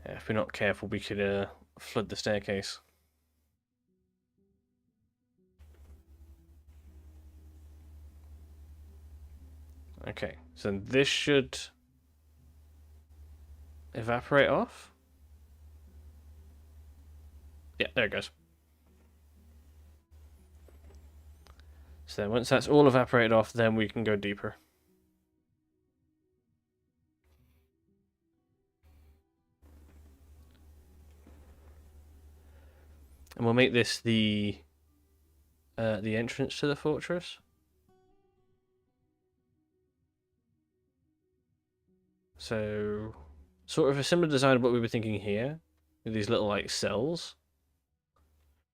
Yeah, if we're not careful, we could flood the staircase. Okay, so this should evaporate off. Yeah, there it goes. So then once that's all evaporated off, then we can go deeper. And we'll make this the entrance to the fortress. So, sort of a similar design of what we were thinking here, with these little like cells,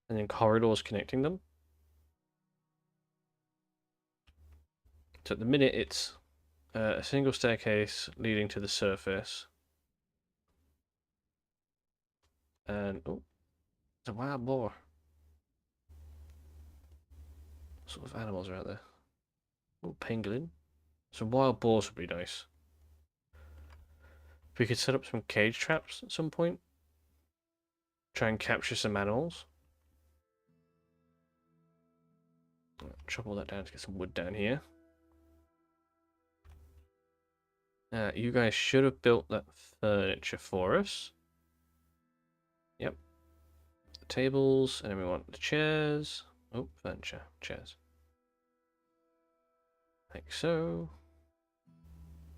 and then corridors connecting them. So at the minute it's a single staircase leading to the surface. And, oh, there's a wild boar. What sort of animals are out there? Oh, pangolin. Some wild boars would be nice. If we could set up some cage traps at some point. Try and capture some animals. Chop all that down to get some wood down here. You guys should have built that furniture for us. Yep. The tables, and then we want the chairs. Oh, furniture, chairs. Like so.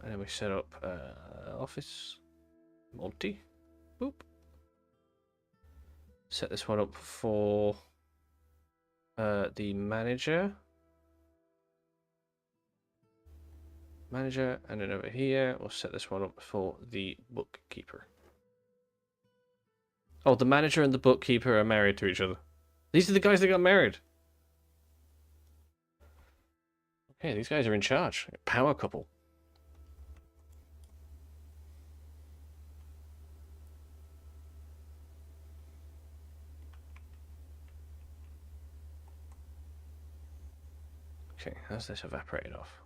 And then we set up office. Multi. Boop. Set this one up for the manager. Manager, and then over here we'll set this one up for the bookkeeper. Oh, the manager and the bookkeeper are married to each other. These are the guys that got married. Okay, these guys are in charge. Power couple. Okay, how's this evaporated off?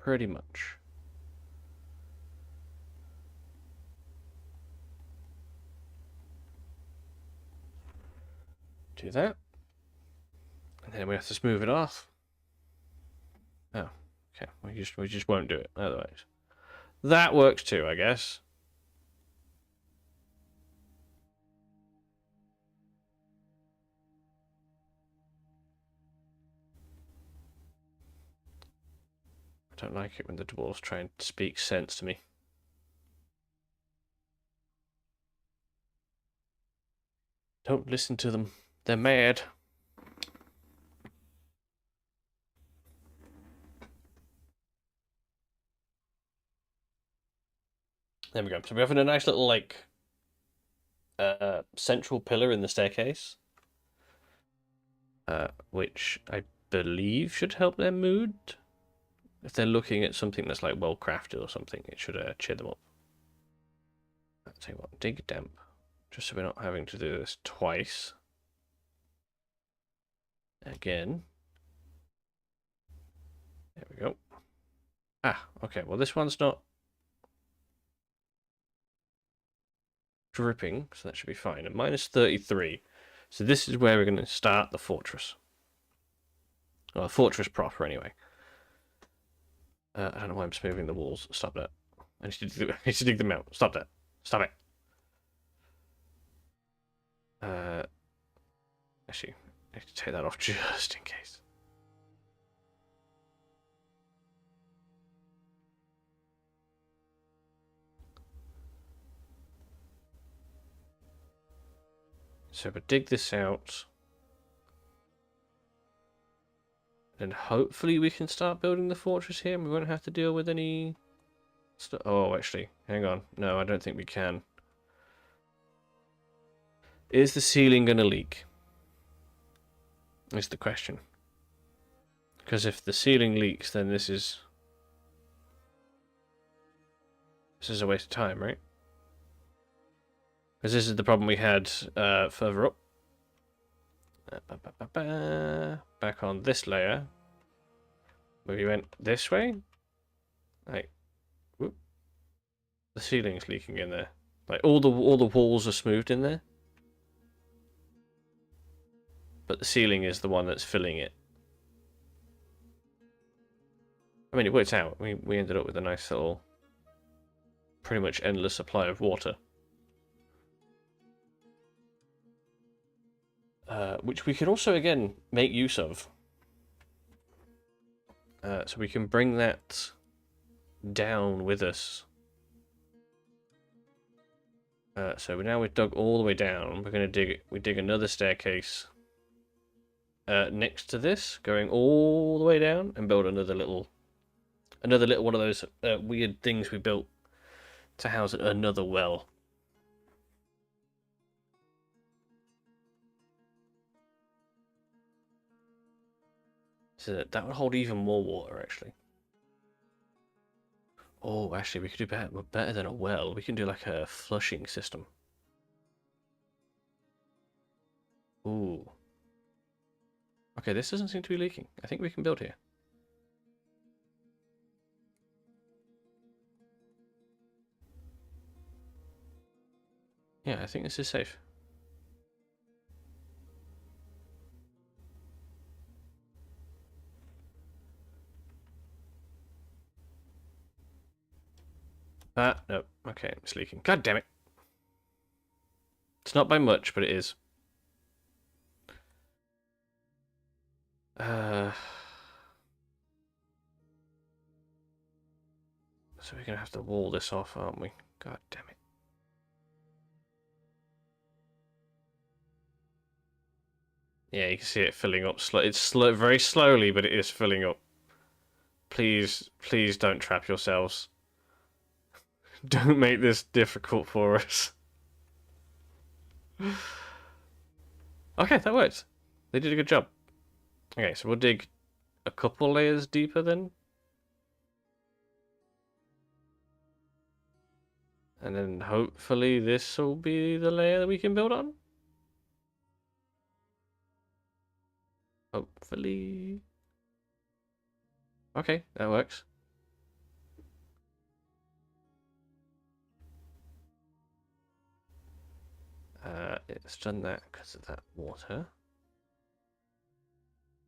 Pretty much. Do that. And then we have to smooth it off. Oh, okay. We just won't do it otherwise. That works too, I guess. I don't like it when the dwarves try and speak sense to me. Don't listen to them. They're mad. There we go. So we're having a nice little, like, central pillar in the staircase. Which I believe should help their mood. If they're looking at something that's, like, well crafted or something, it should cheer them up. I'll tell you what, dig damp. Just so we're not having to do this twice. Again. There we go. Ah, okay. Well, this one's not dripping, so that should be fine. And minus 33. So this is where we're going to start the fortress. Well, fortress proper, anyway. I don't know why I'm smoothing the walls. Stop that. I need to dig them out. Stop that. Stop it. Actually, I need to take that off just in case. So we dig this out. And hopefully we can start building the fortress here and we won't have to deal with any stuff. Oh, actually, hang on. No, I don't think we can. Is the ceiling going to leak? Is the question. Because if the ceiling leaks, then this is a waste of time, right? Because this is the problem we had further up. Back on this layer, where we went this way. Like, whoop, the ceiling's leaking in there. Like all the walls are smoothed in there, but the ceiling is the one that's filling it. I mean, it worked out. We ended up with a nice little, pretty much endless supply of water. Which we can also, again, make use of. So we can bring that down with us. So now we've dug all the way down. We're going to dig another staircase next to this, going all the way down, and build another little one of those weird things we built to house another well. So that would hold even more water, actually. Oh, actually, we could do better than a well. We can do like a flushing system. Ooh. Okay, this doesn't seem to be leaking. I think we can build here. Yeah, I think this is safe. No. Okay, it's leaking. God damn it. It's not by much, but it is. So we're gonna have to wall this off, aren't we? God damn it. Yeah, you can see it filling up. It's very slowly, but it is filling up. Please, please don't trap yourselves. Don't make this difficult for us. Okay, that worked. They did a good job. Okay, so we'll dig a couple layers deeper then. And then hopefully this will be the layer that we can build on. Hopefully. Okay, that works. It's done that because of that water.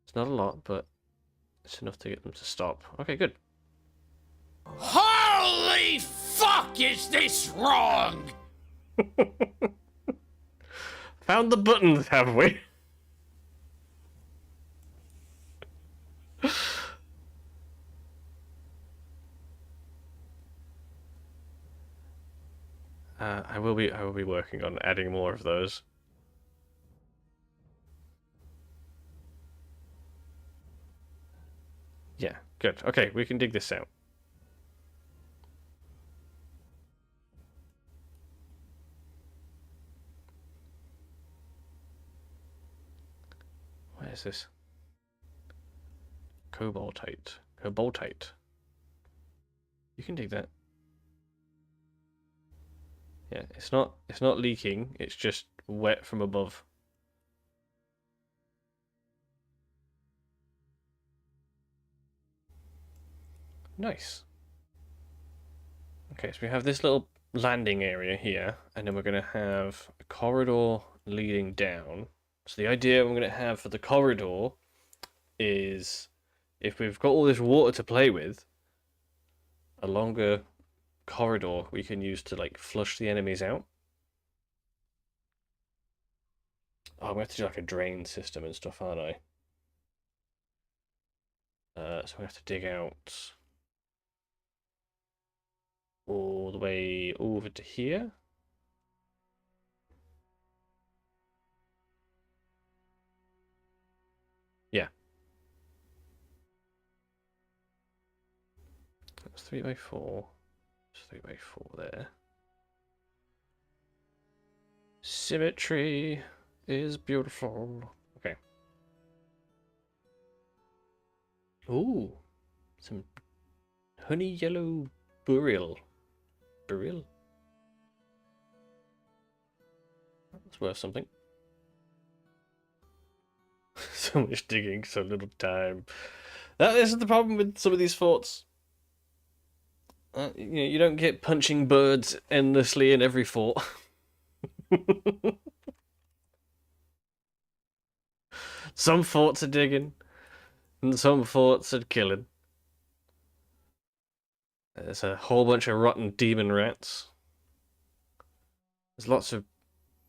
It's not a lot, but it's enough to get them to stop. Okay, good. Holy fuck, is this wrong? Found the buttons, have we? I will be working on adding more of those. Yeah, good. Okay, we can dig this out. Where is this? Cobaltite. Cobaltite. You can dig that. Yeah, it's not leaking, it's just wet from above. Nice. Okay, so we have this little landing area here, and then we're going to have a corridor leading down. So the idea we're going to have for the corridor is, if we've got all this water to play with, a longer corridor we can use to like flush the enemies out. Oh, I'm going to have to do like a drain system and stuff, aren't I? So we have to dig out all the way over to here. Yeah. That's 3x4. It's 3x4 there. Symmetry is beautiful. Okay. Ooh, some honey yellow burial. Burial? That's worth something. So much digging, so little time. This is the problem with some of these forts. You don't get punching birds endlessly in every fort. Some forts are digging, and some forts are killing. There's a whole bunch of rotten demon rats. There's lots of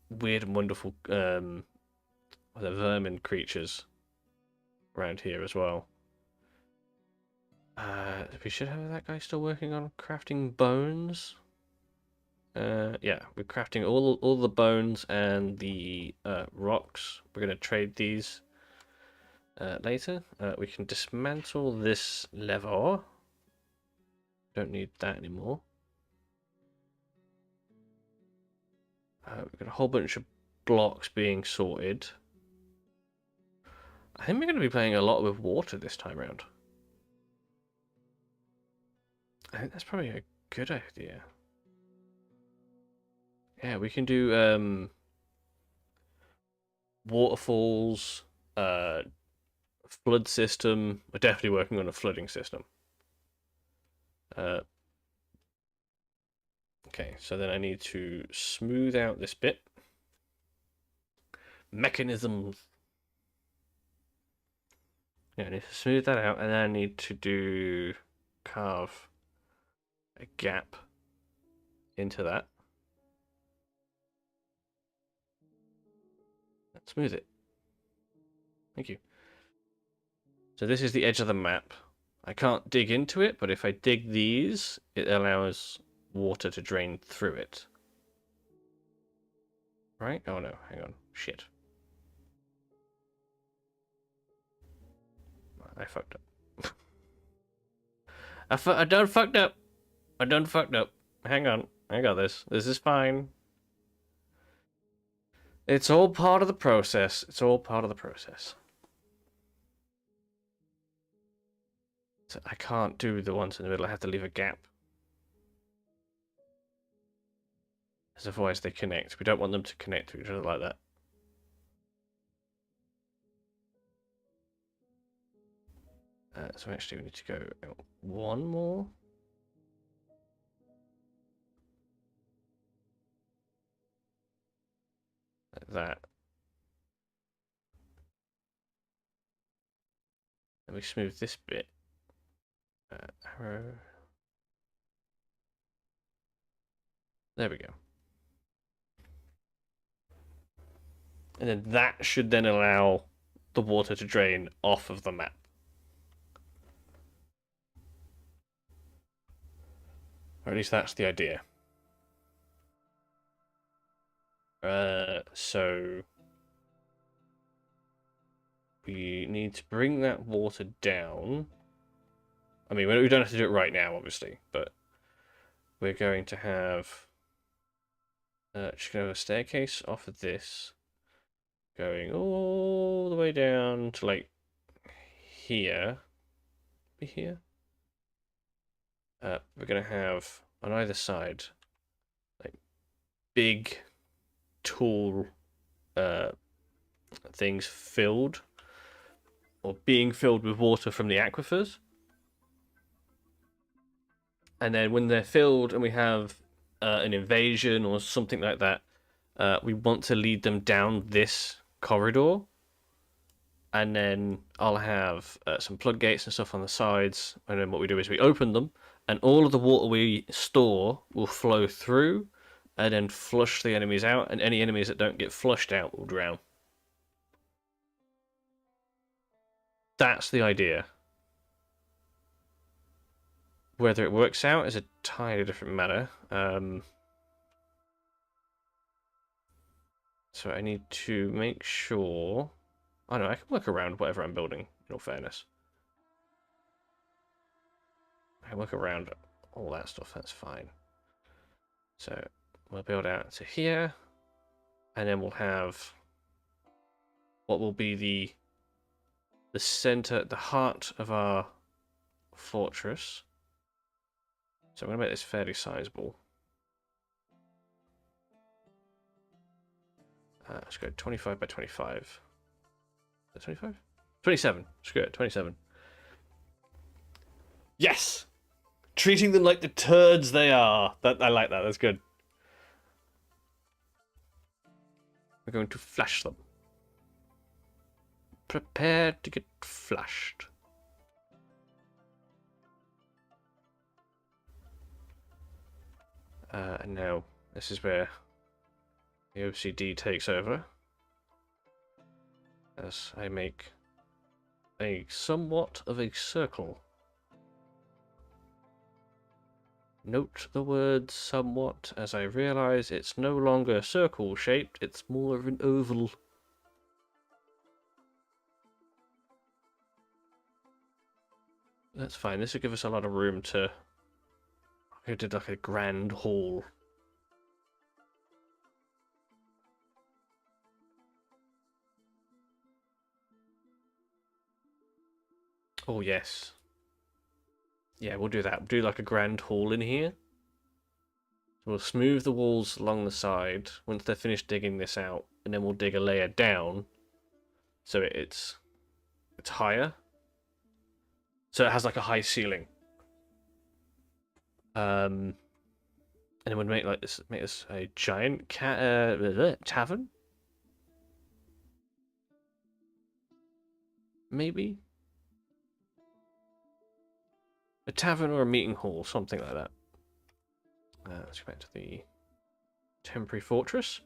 weird and wonderful vermin creatures around here as well. We should have that guy still working on crafting bones. Yeah, we're crafting all the bones and the rocks. We're gonna trade these later. We can dismantle this lever. Don't need that anymore. We've got a whole bunch of blocks being sorted. I think we're going to be playing a lot with water this time around. I think that's probably a good idea. Yeah, we can do waterfalls, flood system. We're definitely working on a flooding system. Okay, so then I need to smooth out this bit. Mechanisms. Yeah, I need to smooth that out, and then I need to carve a gap into that. Smooth it. Thank you. So this is the edge of the map. I can't dig into it, but if I dig these, it allows water to drain through it. Right? Oh no, hang on. Shit. I fucked up. I done fucked up. I done fucked up. Hang on. I got this. This is fine. It's all part of the process. It's all part of the process. So I can't do the ones in the middle. I have to leave a gap. Because otherwise they connect. We don't want them to connect to each other like that. So actually we need to go one more. Like that. Then we smooth this bit. Arrow. There we go. And then that should then allow the water to drain off of the map. Or at least that's the idea. So we need to bring that water down. I mean, we don't have to do it right now, obviously, but we're going to have just gonna have a staircase off of this, going all the way down to like here. Be here. We're gonna have on either side like big, tall things filled or being filled with water from the aquifers. And then when they're filled and we have an invasion or something like that, we want to lead them down this corridor. And then I'll have some floodgates and stuff on the sides. And then what we do is we open them, and all of the water we store will flow through and then flush the enemies out. And any enemies that don't get flushed out will drown. That's the idea. Whether it works out is a tiny different matter. So I need to make sure... I don't know, I can work around whatever I'm building, in all fairness. I can work around all that stuff, that's fine. So we'll build out to here, and then we'll have what will be the center, the heart of our fortress. So I'm going to make this fairly sizable. Let's go 25 by 25. Is that 25? 27. Screw it, 27. Yes! Treating them like the turds they are. I like that, that's good. We're going to flash them. Prepare to get flashed. And now, this is where the OCD takes over. As I make a somewhat of a circle. Note the word somewhat, as I realize it's no longer circle shaped, it's more of an oval. That's fine, this will give us a lot of room to... I did like a grand hall. Oh yes. Yeah, we'll do that. We'll do like a grand hall in here. So we'll smooth the walls along the side once they're finished digging this out, and then we'll dig a layer down so it's higher. So it has like a high ceiling. And then we'll make this a giant tavern. Maybe a tavern or a meeting hall, something like that. Let's go back to the temporary fortress.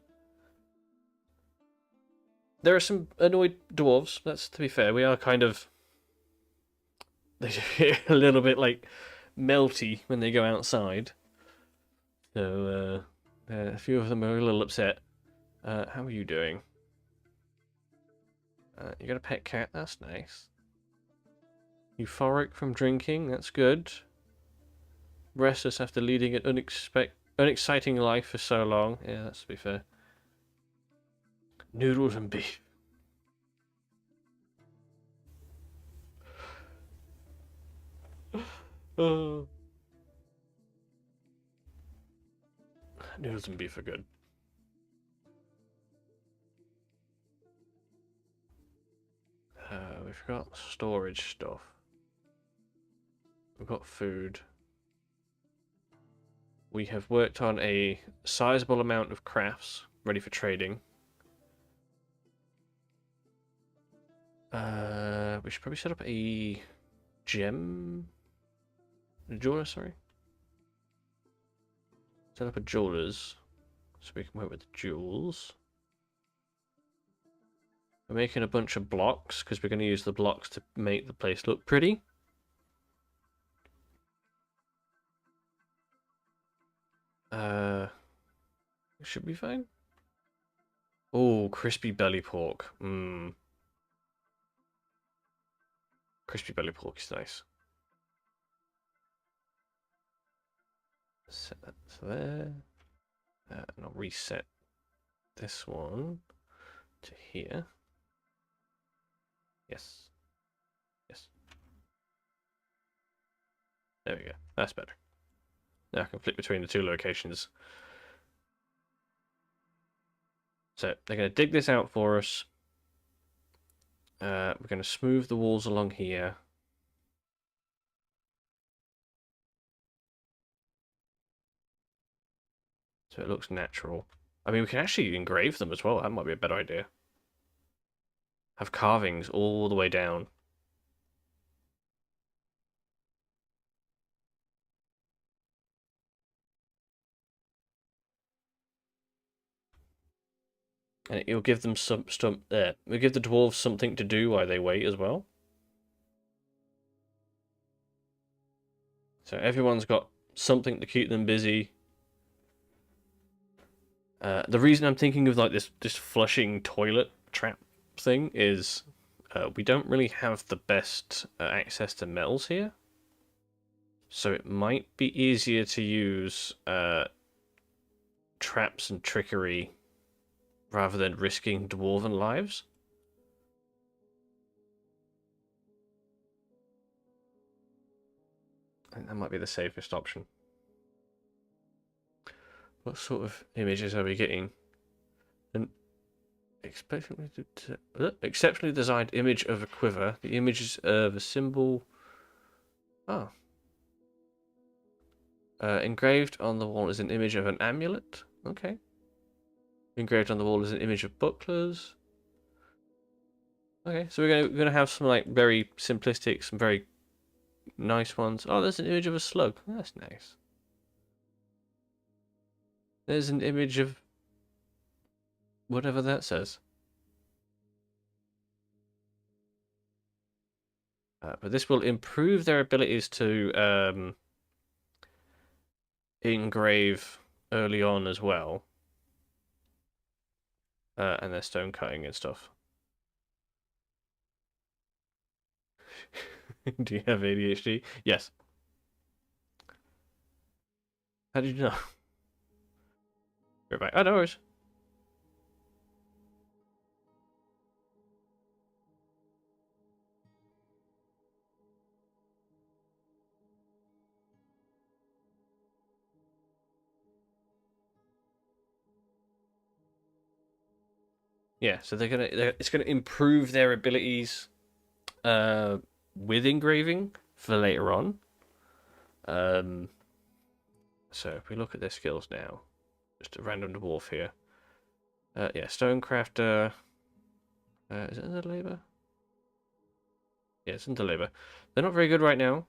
There are some annoyed dwarves. That's, to be fair, we are kind of they get a little bit like melty when they go outside. So a few of them are a little upset. How are you doing? You got a pet cat. That's nice. Euphoric from drinking. That's good. Restless after leading an unexciting life for so long. Yeah, that's to be fair. Noodles and beef. Oh. Noodles and beef are good. We've got storage stuff. We've got food. We have worked on a sizable amount of crafts ready for trading. We should probably set up a jeweler, sorry. Set up a jeweler's so we can work with the jewels. We're making a bunch of blocks because we're going to use the blocks to make the place look pretty. It should be fine. Oh, crispy belly pork. Crispy belly pork is nice. Set that to there. And I'll reset this one to here. Yes. Yes. There we go. That's better. Now I can flip between the two locations. So they're going to dig this out for us. We're going to smooth the walls along here. So it looks natural. I mean, we can actually engrave them as well. That might be a better idea. Have carvings all the way down. And it'll give them it'll give the dwarves something to do while they wait as well. So everyone's got something to keep them busy. The reason I'm thinking of like this flushing toilet trap thing is we don't really have the best access to metals here. So it might be easier to use traps and trickery rather than risking dwarven lives. I think that might be the safest option. What sort of images are we getting? An exceptionally designed image of a quiver. The images of a symbol. Oh. Engraved on the wall is an image of an amulet. Okay. Engraved on the wall is an image of bucklers. Okay, so we're gonna have some like very simplistic, some very nice ones. Oh, there's an image of a slug. That's nice. There's an image of whatever that says. But this will improve their abilities to engrave early on as well. And their stone cutting and stuff. Do you have ADHD? Yes. How did you know? Right back. Oh, no worries. Yeah, so it's gonna improve their abilities with engraving for later on. So if we look at their skills now, just a random dwarf here. Yeah, stonecrafter. Is it under labor? Yeah, it's under labor. They're not very good right now.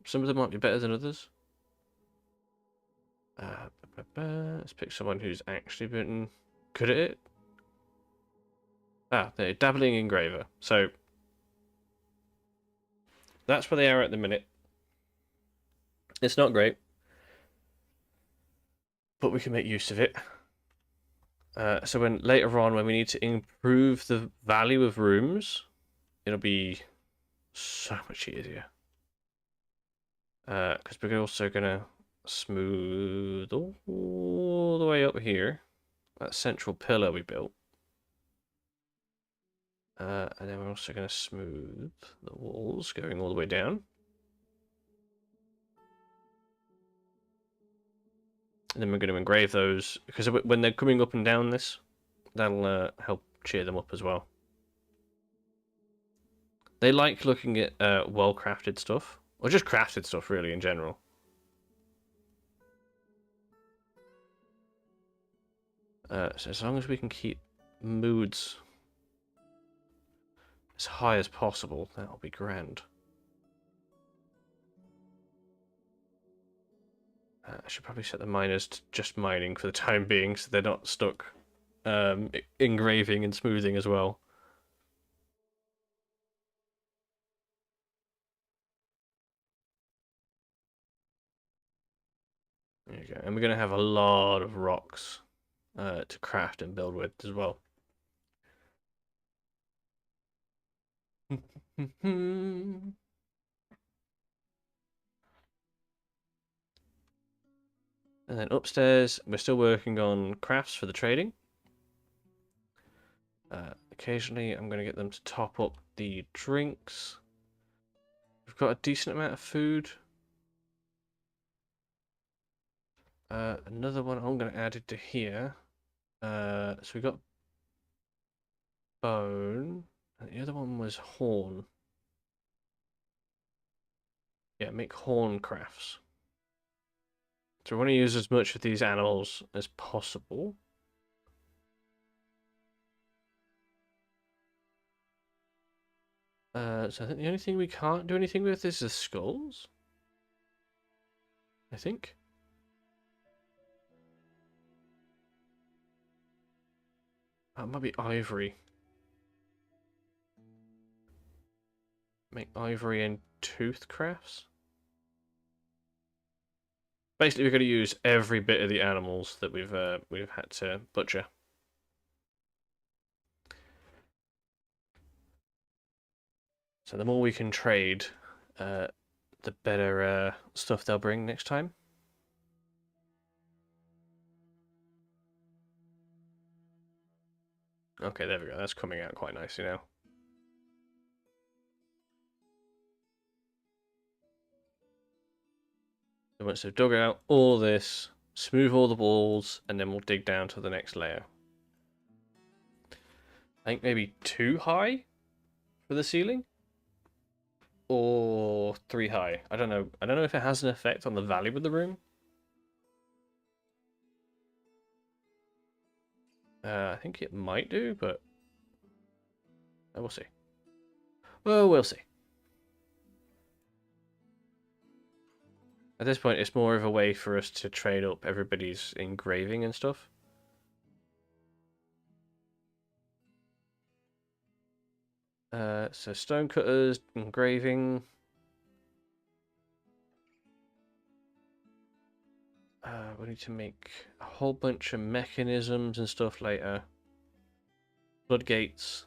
Some of them might be better than others. Let's pick someone who's actually been good at it. Ah, they're dabbling engraver. So that's where they are at the minute. It's not great, but we can make use of it. So when later on, when we need to improve the value of rooms, it'll be so much easier. Because we're also gonna smooth all the way up here, that central pillar we built. And then we're also going to smooth the walls going all the way down. And then we're going to engrave those, because when they're coming up and down this, that'll help cheer them up as well. They like looking at well-crafted stuff, or just crafted stuff really in general. So as long as we can keep moods as high as possible, that'll be grand. I should probably set the miners to just mining for the time being, so they're not stuck engraving and smoothing as well. There you go. And we're going to have a lot of rocks to craft and build with as well. And then upstairs, we're still working on crafts for the trading. Occasionally, I'm going to get them to top up the drinks. We've got a decent amount of food. Another one I'm going to add it to here. So we got bone. And the other one was horn. Yeah, make horn crafts. So we want to use as much of these animals as possible. So I think the only thing we can't do anything with is the skulls. I think. That might be ivory. Make ivory and tooth crafts. Basically, we're going to use every bit of the animals that we've had to butcher. So the more we can trade, the better stuff they'll bring next time. Okay, there we go. That's coming out quite nicely now. So once they've dug out all this, smooth all the walls, and then we'll dig down to the next layer. I think maybe 2 high for the ceiling, or 3 high. I don't know. I don't know if it has an effect on the value of the room. I think it might do, but we'll see. Well, we'll see. At this point, it's more of a way for us to trade up everybody's engraving and stuff. So stonecutters, engraving. We need to make a whole bunch of mechanisms and stuff later. Floodgates.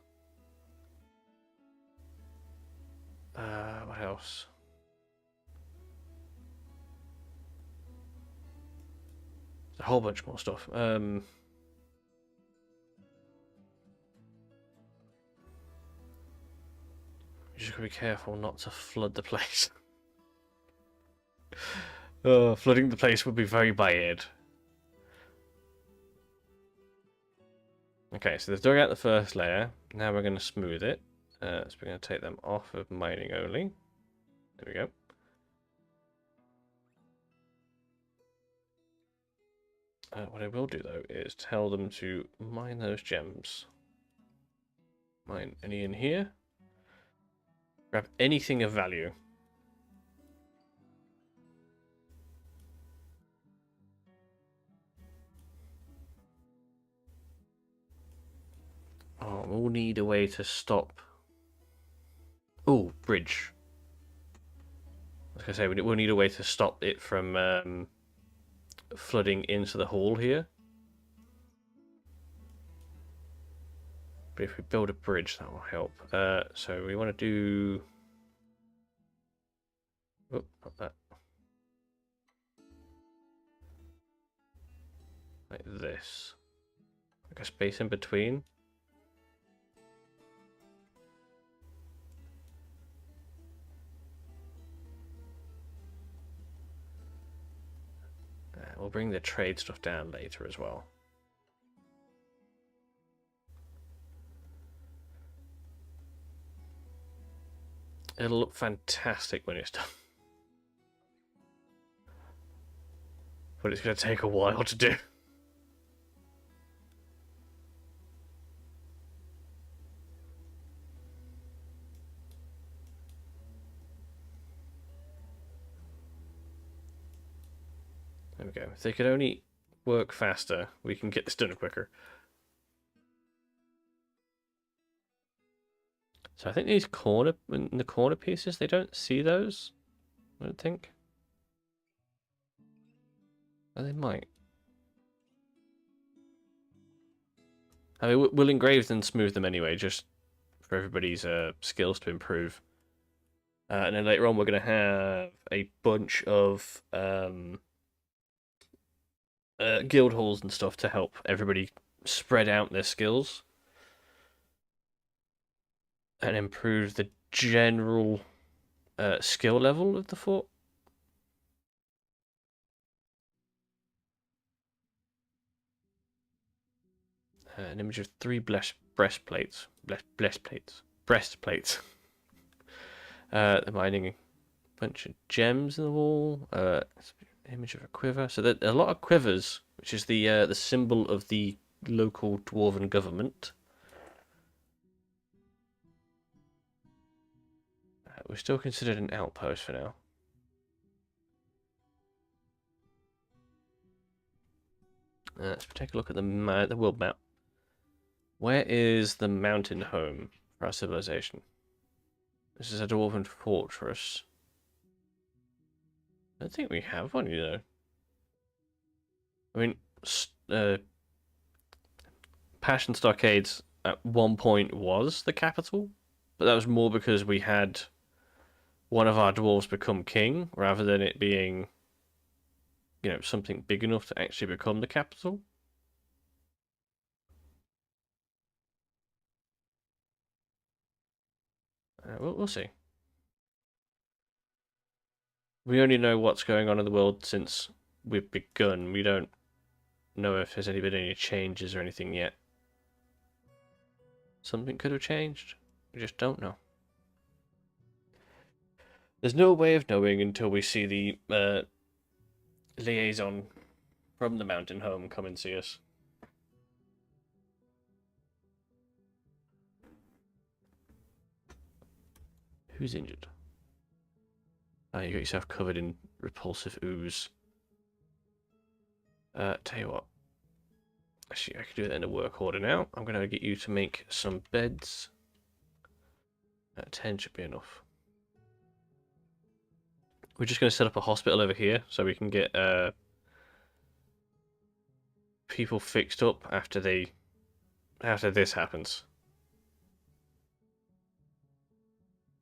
What else? A whole bunch more stuff. You just gotta be careful not to flood the place. Flooding the place would be very bad. Okay, so they've dug out the first layer. Now we're going to smooth it. So we're going to take them off of mining only. There we go. What I will do though is tell them to mine those gems. Mine any in here. Grab anything of value. Oh, we'll need a way to stop. Oh, bridge. I was going to say, we'll need a way to stop it from flooding into the hall here. But if we build a bridge, that will help. So we want to do... Oh, not that. Like this. Like a space in between. We'll bring the trade stuff down later as well. It'll look fantastic when it's done. But it's going to take a while to do. There we go. If they could only work faster, we can get this done quicker. So I think these in the corner pieces, they don't see those. I don't think. Oh, they might. I mean, we'll engrave and smooth them anyway, just for everybody's skills to improve. And then later on, we're going to have a bunch of guild halls and stuff to help everybody spread out their skills and improve the general skill level of the fort. An image of 3 breastplates. Breastplates. They're mining a bunch of gems in the wall. Image of a quiver. So there are a lot of quivers, which is the symbol of the local dwarven government. We're still considered an outpost for now. Let's take a look at the world map. Where is the mountain home for our civilization? This is a dwarven fortress. I don't think we have one, you know. I mean, Passion Stockades at one point was the capital, but that was more because we had one of our dwarves become king rather than it being, something big enough to actually become the capital. We'll see. We only know what's going on in the world since we've begun. We don't know if there's been any changes or anything yet. Something could have changed. We just don't know. There's no way of knowing until we see the liaison from the mountain home come and see us. Who's injured? Oh, you got yourself covered in repulsive ooze. Tell you what. Actually, I can do it in a work order now. I'm going to get you to make some beds. 10 should be enough. We're just going to set up a hospital over here so we can get people fixed up after this happens.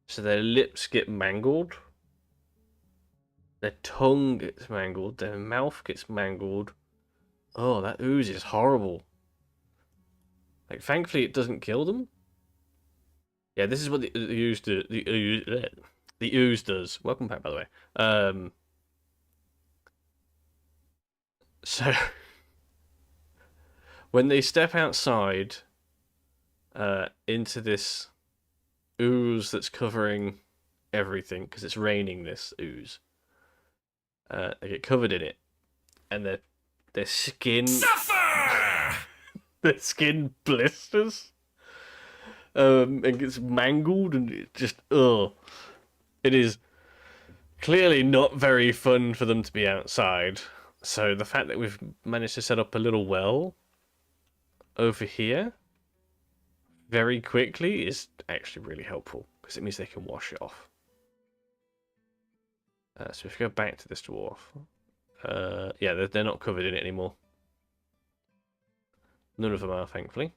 So their lips get mangled, their tongue gets mangled, their mouth gets mangled. Oh, that ooze is horrible. Like, thankfully it doesn't kill them. Yeah, this is what the ooze do. The ooze does. Welcome back, by the way. So when they step outside into this ooze that's covering everything, because it's raining this ooze, they get covered in it, and their skin Suffer! their skin blisters, and gets mangled, and it just it is clearly not very fun for them to be outside. So the fact that we've managed to set up a little well over here very quickly is actually really helpful, because it means they can wash it off. So if we go back to this dwarf, yeah, they're not covered in it anymore. None of them are, thankfully.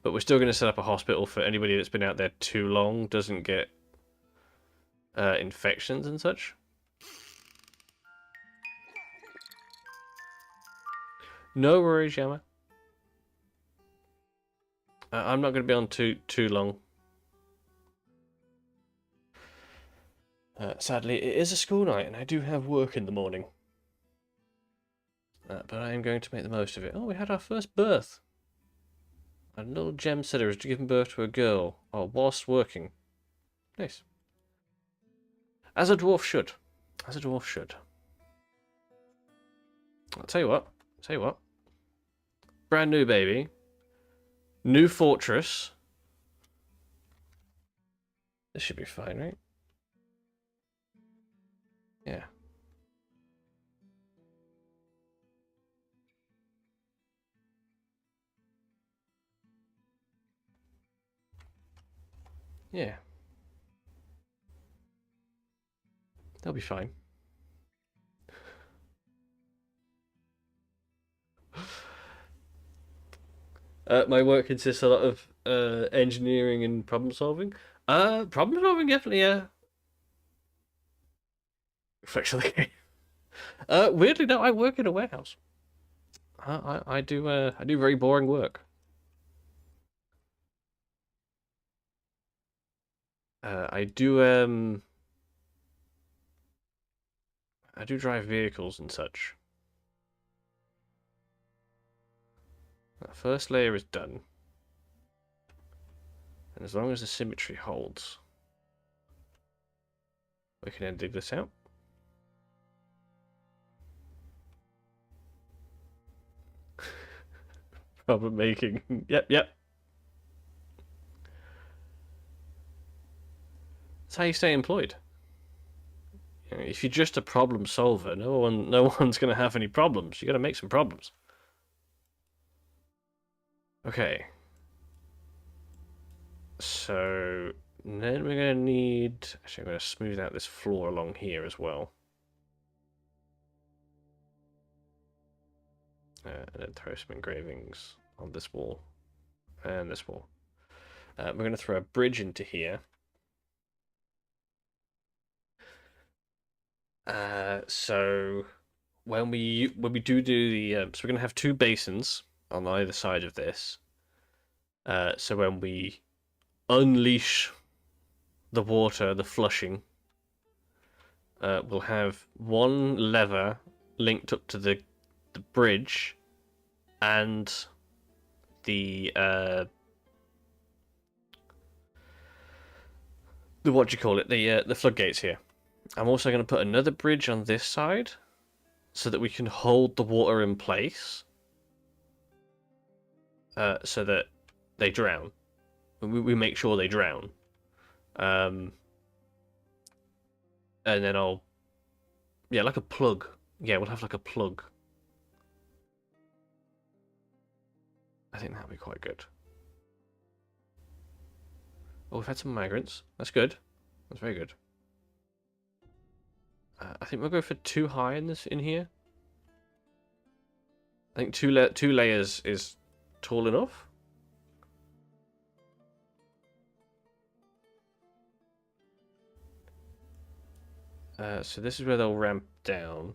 But we're still going to set up a hospital for anybody that's been out there too long, doesn't get infections and such. No worries, Yama. I'm not going to be on too long. Sadly, it is a school night, and I do have work in the morning. But I am going to make the most of it. Oh, we had our first birth. A little gem setter has given birth to a girl. Oh, whilst working. Nice. As a dwarf should. As a dwarf should. I'll tell you what. Brand new baby. New fortress. This should be fine, right? Yeah. Yeah. They'll be fine. My work consists a lot of engineering and problem solving. Problem solving, definitely, yeah. Reflection of the game. Weirdly, no, I work in a warehouse. I do very boring work. I do drive vehicles and such. That first layer is done. And as long as the symmetry holds, we can then dig this out. Problem making. Yep. That's how you stay employed. If you're just a problem solver, no one's going to have any problems. You got to make some problems. Okay. So then we're going to need... Actually, I'm going to smooth out this floor along here as well. And then throw some engravings on this wall and this wall. We're going to throw a bridge into here. So when we do the so we're going to have two basins on either side of this. So when we unleash the water, the flushing, we'll have one lever linked up to the bridge and the what do you call it? The floodgates here. I'm also going to put another bridge on this side so that we can hold the water in place, so that they drown. We make sure they drown. And then like a plug. Yeah, we'll have like a plug. I think that'll be quite good. Oh, we've had some migrants. That's good. That's very good. I think we'll go for too high in here. I think two layers is tall enough. So this is where they'll ramp down.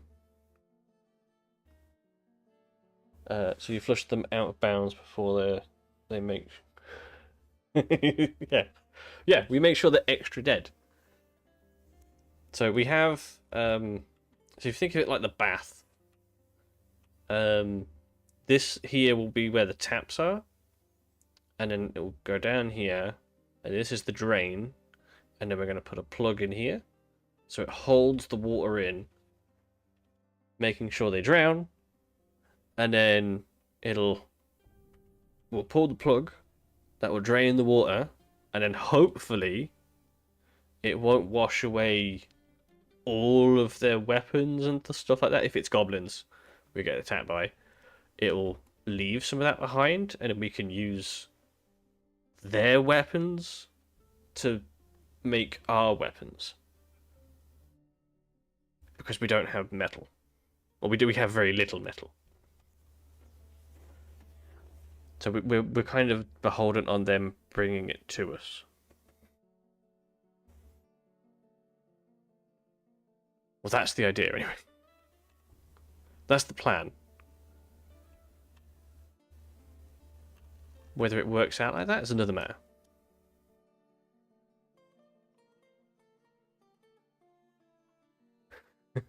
So you flush them out of bounds before they make. Yeah. We make sure they're extra dead. So we have. So if you think of it like the bath. This here will be where the taps are, and then it will go down here, and this is the drain, and then we're going to put a plug in here, so it holds the water in, making sure they drown, and then we'll pull the plug, that will drain the water, and then hopefully it won't wash away all of their weapons and stuff like that. If it's goblins we get attacked by, it'll leave some of that behind, and then we can use their weapons to make our weapons. Because we don't have metal. Or we have very little metal. So we're kind of beholden on them bringing it to us. Well, that's the idea anyway. That's the plan. Whether it works out like that is another matter.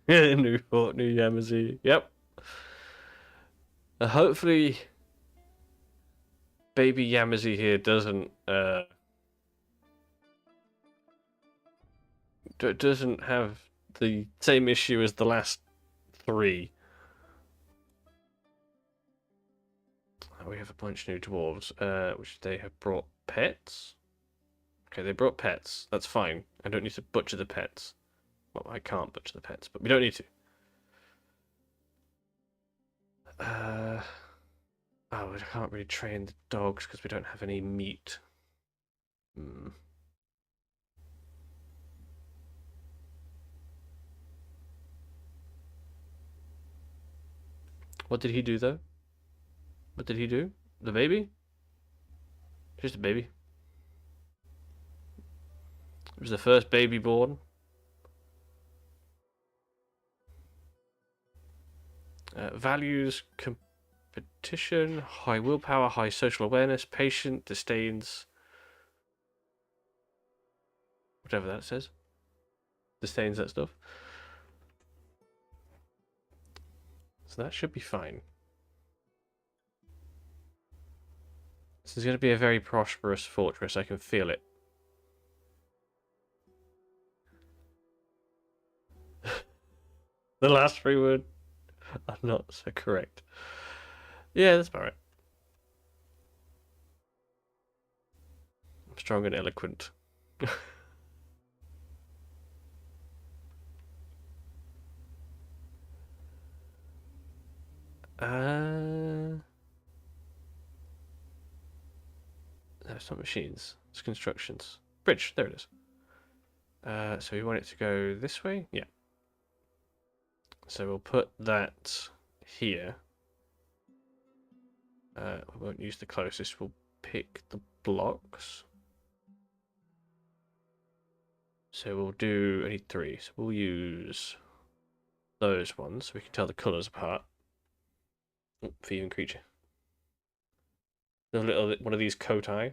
New Fort, New Yamazi. Yep. Hopefully, baby Yamazi here doesn't have the same issue as the last three. We have a bunch of new dwarves, which they have brought pets. Okay, they brought pets. That's fine. I don't need to butcher the pets. Well, I can't butcher the pets, but we don't need to. Oh, I can't really train the dogs because we don't have any meat. What did he do, though? What did he do? The baby? Just a baby. It was the first baby born. Values, competition, high willpower, high social awareness, patient, disdains. Whatever that says. Disdains that stuff. So that should be fine. This is going to be a very prosperous fortress. I can feel it. The last 3 words are not so correct. Yeah, that's about right. I'm strong and eloquent. No, it's not machines. It's constructions. Bridge. There it is. So we want it to go this way? Yeah. So we'll put that here. We won't use the closest, we'll pick the blocks. So we'll do, I need 3, so we'll use those ones so we can tell the colours apart. Oh, thieving creature. A little one of these Kotai.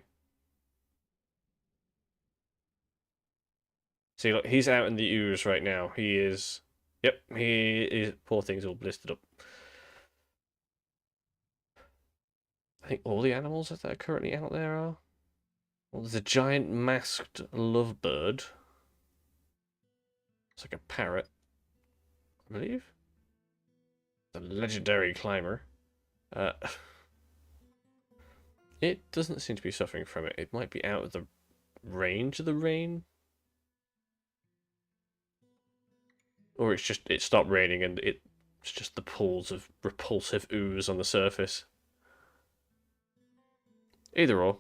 See, look, he's out in the ooze right now. He is. Yep, he is. Poor thing's all blistered up. I think all the animals that are currently out there are. Well, there's a giant masked lovebird. It's like a parrot, I believe. The legendary climber. It doesn't seem to be suffering from it. It might be out of the range of the rain. Or it's just, it stopped raining and it's just the pools of repulsive ooze on the surface. Either or.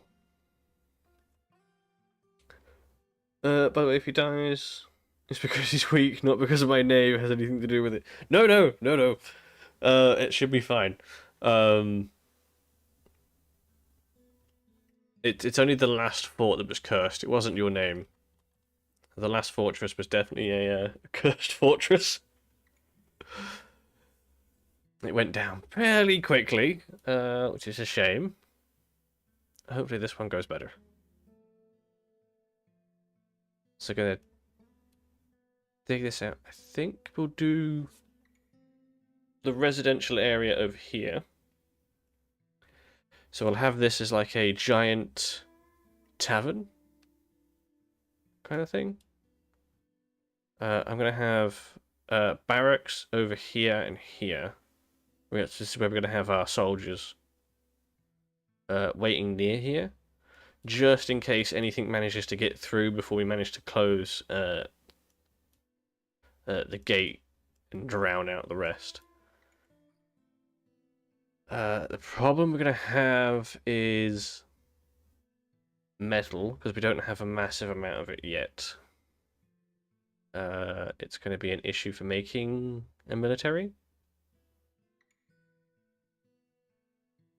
By the way, if he dies, it's because he's weak, not because of my name has anything to do with it. No. It should be fine. It's only the last fort that was cursed. It wasn't your name. The last fortress was definitely a cursed fortress. It went down fairly quickly, which is a shame. Hopefully this one goes better. So gonna dig this out. I think we'll do the residential area over here. So I'll have this as like a giant tavern kind of thing. I'm going to have barracks over here and here. This is where we're going to have our soldiers waiting near here. Just in case anything manages to get through before we manage to close the gate and drown out the rest. The problem we're going to have is metal, because we don't have a massive amount of it yet. It's going to be an issue for making a military.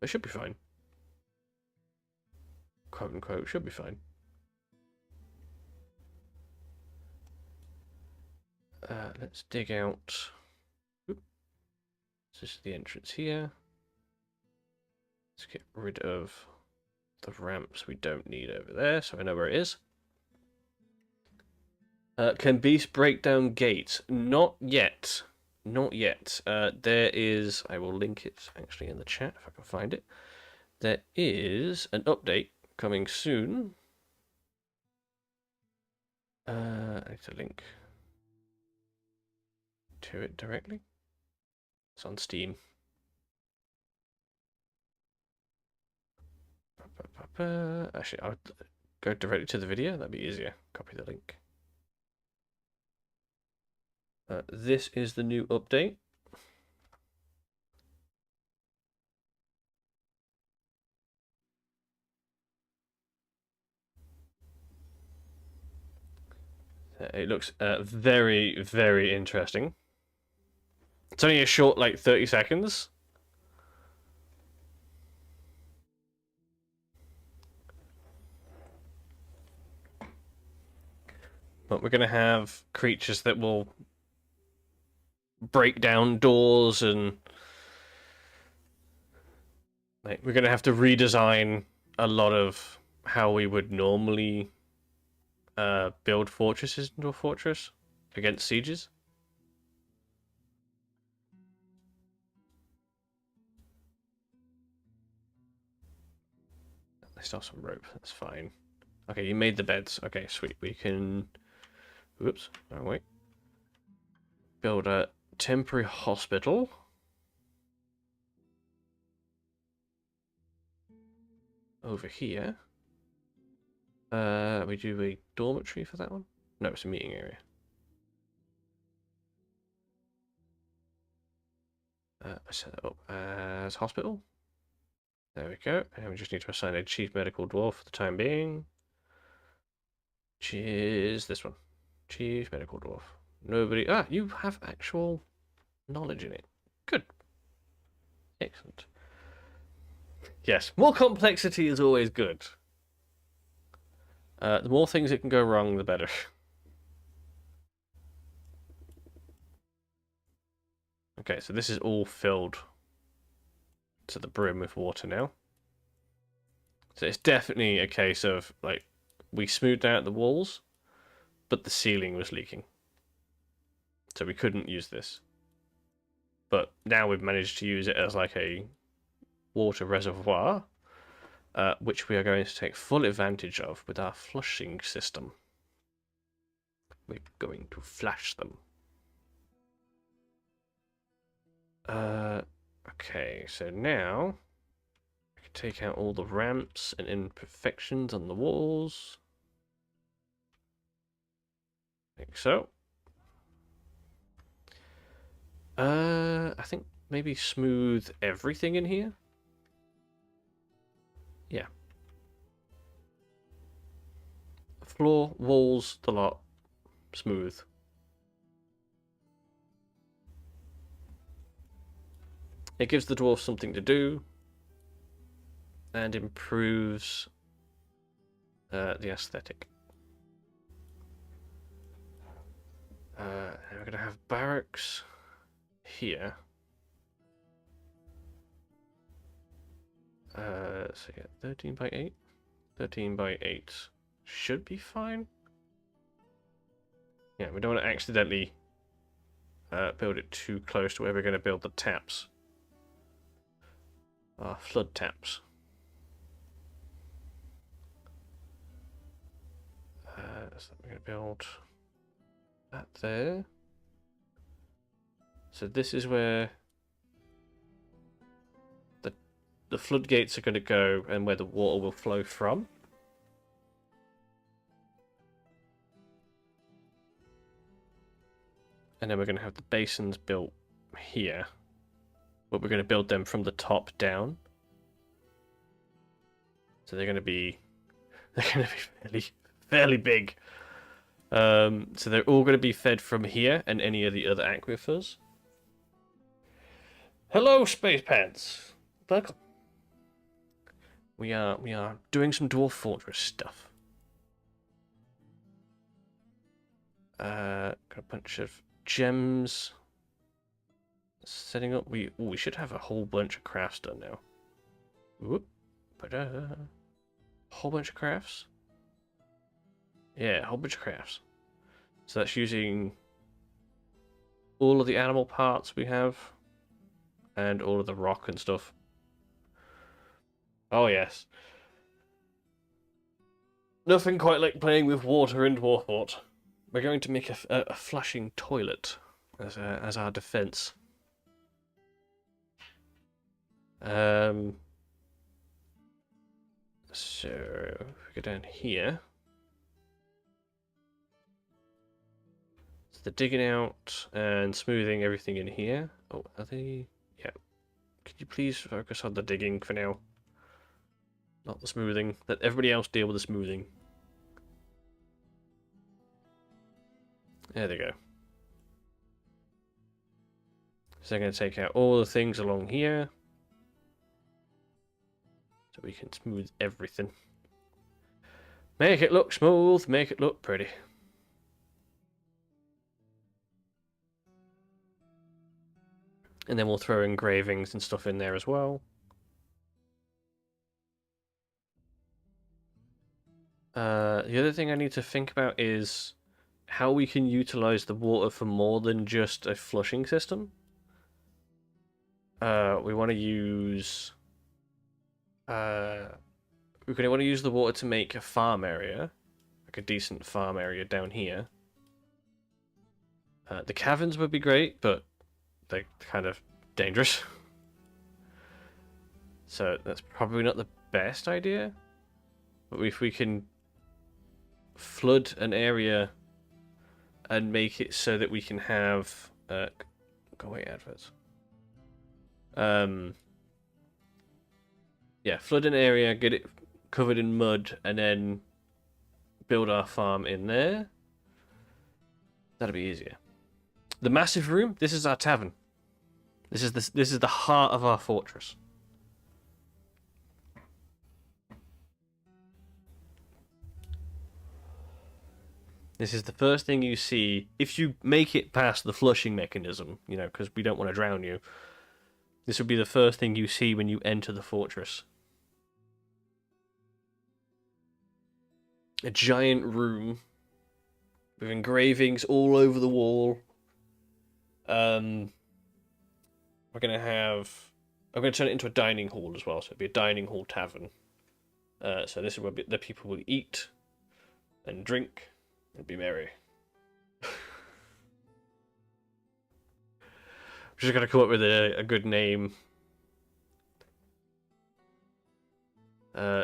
It should be fine. Quote unquote, should be fine. Let's dig out. Oop. This is the entrance here. Let's get rid of the ramps we don't need over there, so I know where it is. Can beast break down gates? Not yet. Not yet. There is... I will link it actually in the chat if I can find it. There is an update coming soon. I need to link to it directly. It's on Steam. Actually, I'll go directly to the video. That'd be easier. Copy the link. This is the new update. It looks very, very interesting. It's only a short, like 30 seconds. But we're going to have creatures that will break down doors, and like we're going to have to redesign a lot of how we would normally build fortresses into a fortress against sieges. I still have some rope, that's fine. Okay, you made the beds. Okay, sweet. We can... Whoops. Oh, wait. Build a temporary hospital. Over here. We do a dormitory for that one? No, it's a meeting area. I set it up as hospital. There we go. And we just need to assign a chief medical dwarf for the time being. Which is this one. Chief medical dwarf. Nobody... Ah, you have actual knowledge in it. Good. Excellent. Yes, more complexity is always good. The more things that can go wrong, the better. Okay, so this is all filled to the brim with water now. So it's definitely a case of, like, we smoothed out the walls, but the ceiling was leaking. So we couldn't use this. But now we've managed to use it as like a water reservoir, which we are going to take full advantage of with our flushing system. We're going to flash them. Okay, so now I can take out all the ramps and imperfections on the walls. Like so. I think maybe smooth everything in here. Yeah. Floor, walls, the lot. Smooth. It gives the dwarf something to do. And improves the aesthetic. We're going to have barracks here. So yeah, 13 by 8. 13 by 8 should be fine. Yeah, we don't want to accidentally build it too close to where we're going to build the taps. Flood taps. So we're going to build that there. So this is where the floodgates are going to go and where the water will flow from. And then we're going to have the basins built here. But we're going to build them from the top down. So they're going to be fairly big. So they're all going to be fed from here and any of the other aquifers. Hello, Space Pants. Welcome. We are doing some Dwarf Fortress stuff. Got a bunch of gems setting up. We should have a whole bunch of crafts done now. Whoop. Whole bunch of crafts. Yeah, a whole bunch of crafts. So that's using all of the animal parts we have and all of the rock and stuff. Oh yes. Nothing quite like playing with water in Dwarfort. We're going to make a flashing toilet as our defense. So if we go down here. So they're digging out and smoothing everything in here. Oh, are they? Yeah. Could you please focus on the digging for now? Not the smoothing. Let everybody else deal with the smoothing. There they go. So they're going to take out all the things along here. So we can smooth everything. Make it look smooth, make it look pretty. And then we'll throw engravings and stuff in there as well. The other thing I need to think about is how we can utilize the water for more than just a flushing system. We want to use... we're going to want to use the water to make a farm area. Like a decent farm area down here. The caverns would be great, but they're kind of dangerous. So that's probably not the best idea. But if we can flood an area and make it so that we can have go away adverts. Yeah, flood an area, get it covered in mud, and then build our farm in there. That'll be easier. The massive room. This is our tavern. This is the heart of our fortress. This is the first thing you see if you make it past the flushing mechanism, you know, because we don't want to drown you. This would be the first thing you see when you enter the fortress. A giant room with engravings all over the wall. We're gonna have. I'm gonna turn it into a dining hall as well, so it'll be a dining hall tavern. So this is where the people will eat and drink and be merry. Just gotta come up with a good name.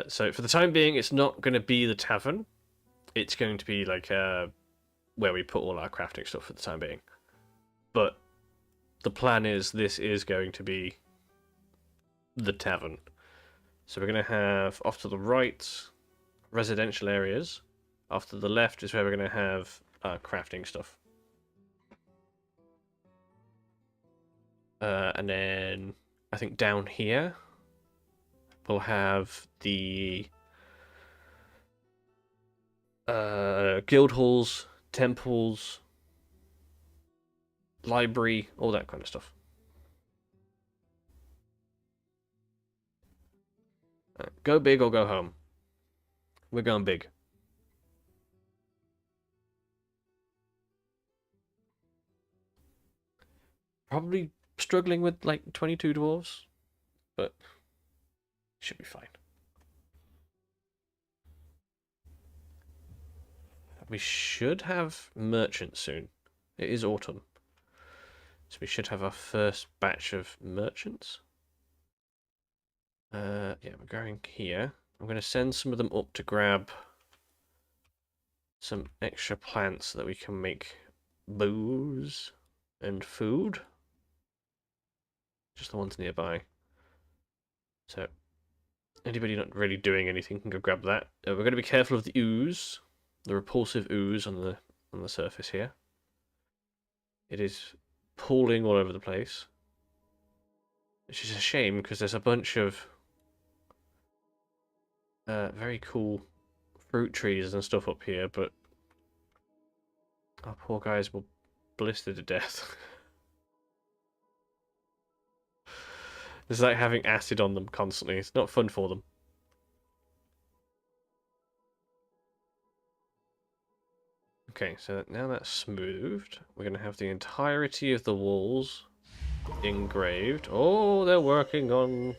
So for the time being, it's not going to be the tavern. It's going to be like where we put all our crafting stuff for the time being. But the plan is this is going to be the tavern. So we're going to have off to the right residential areas. Off to the left is where we're going to have crafting stuff. And then I think down here we'll have the guild halls, temples, library, all that kind of stuff. Go big or go home. We're going big. Probably struggling with like 22 dwarves, but should be fine. We should have merchants soon. It is autumn. So we should have our first batch of merchants. Yeah, we're going here. I'm going to send some of them up to grab some extra plants so that we can make booze and food. Just the ones nearby. So anybody not really doing anything can go grab that. We're going to be careful of the ooze, the repulsive ooze on the surface here. It is pooling all over the place, which is a shame because there's a bunch of very cool fruit trees and stuff up here, but our poor guys will blister to death. It's like having acid on them constantly. It's not fun for them. Okay, so now that's smoothed. We're going to have the entirety of the walls engraved. Oh, they're working on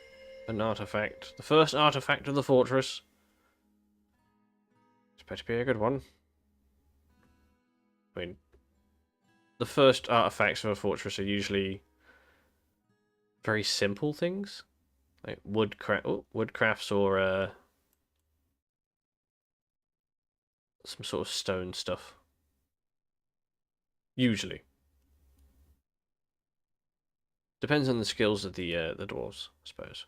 an artifact. The first artifact of the fortress. It's better be a good one. I mean, the first artifacts of a fortress are usually very simple things, like woodcrafts or some sort of stone stuff. Usually, depends on the skills of the dwarves, I suppose.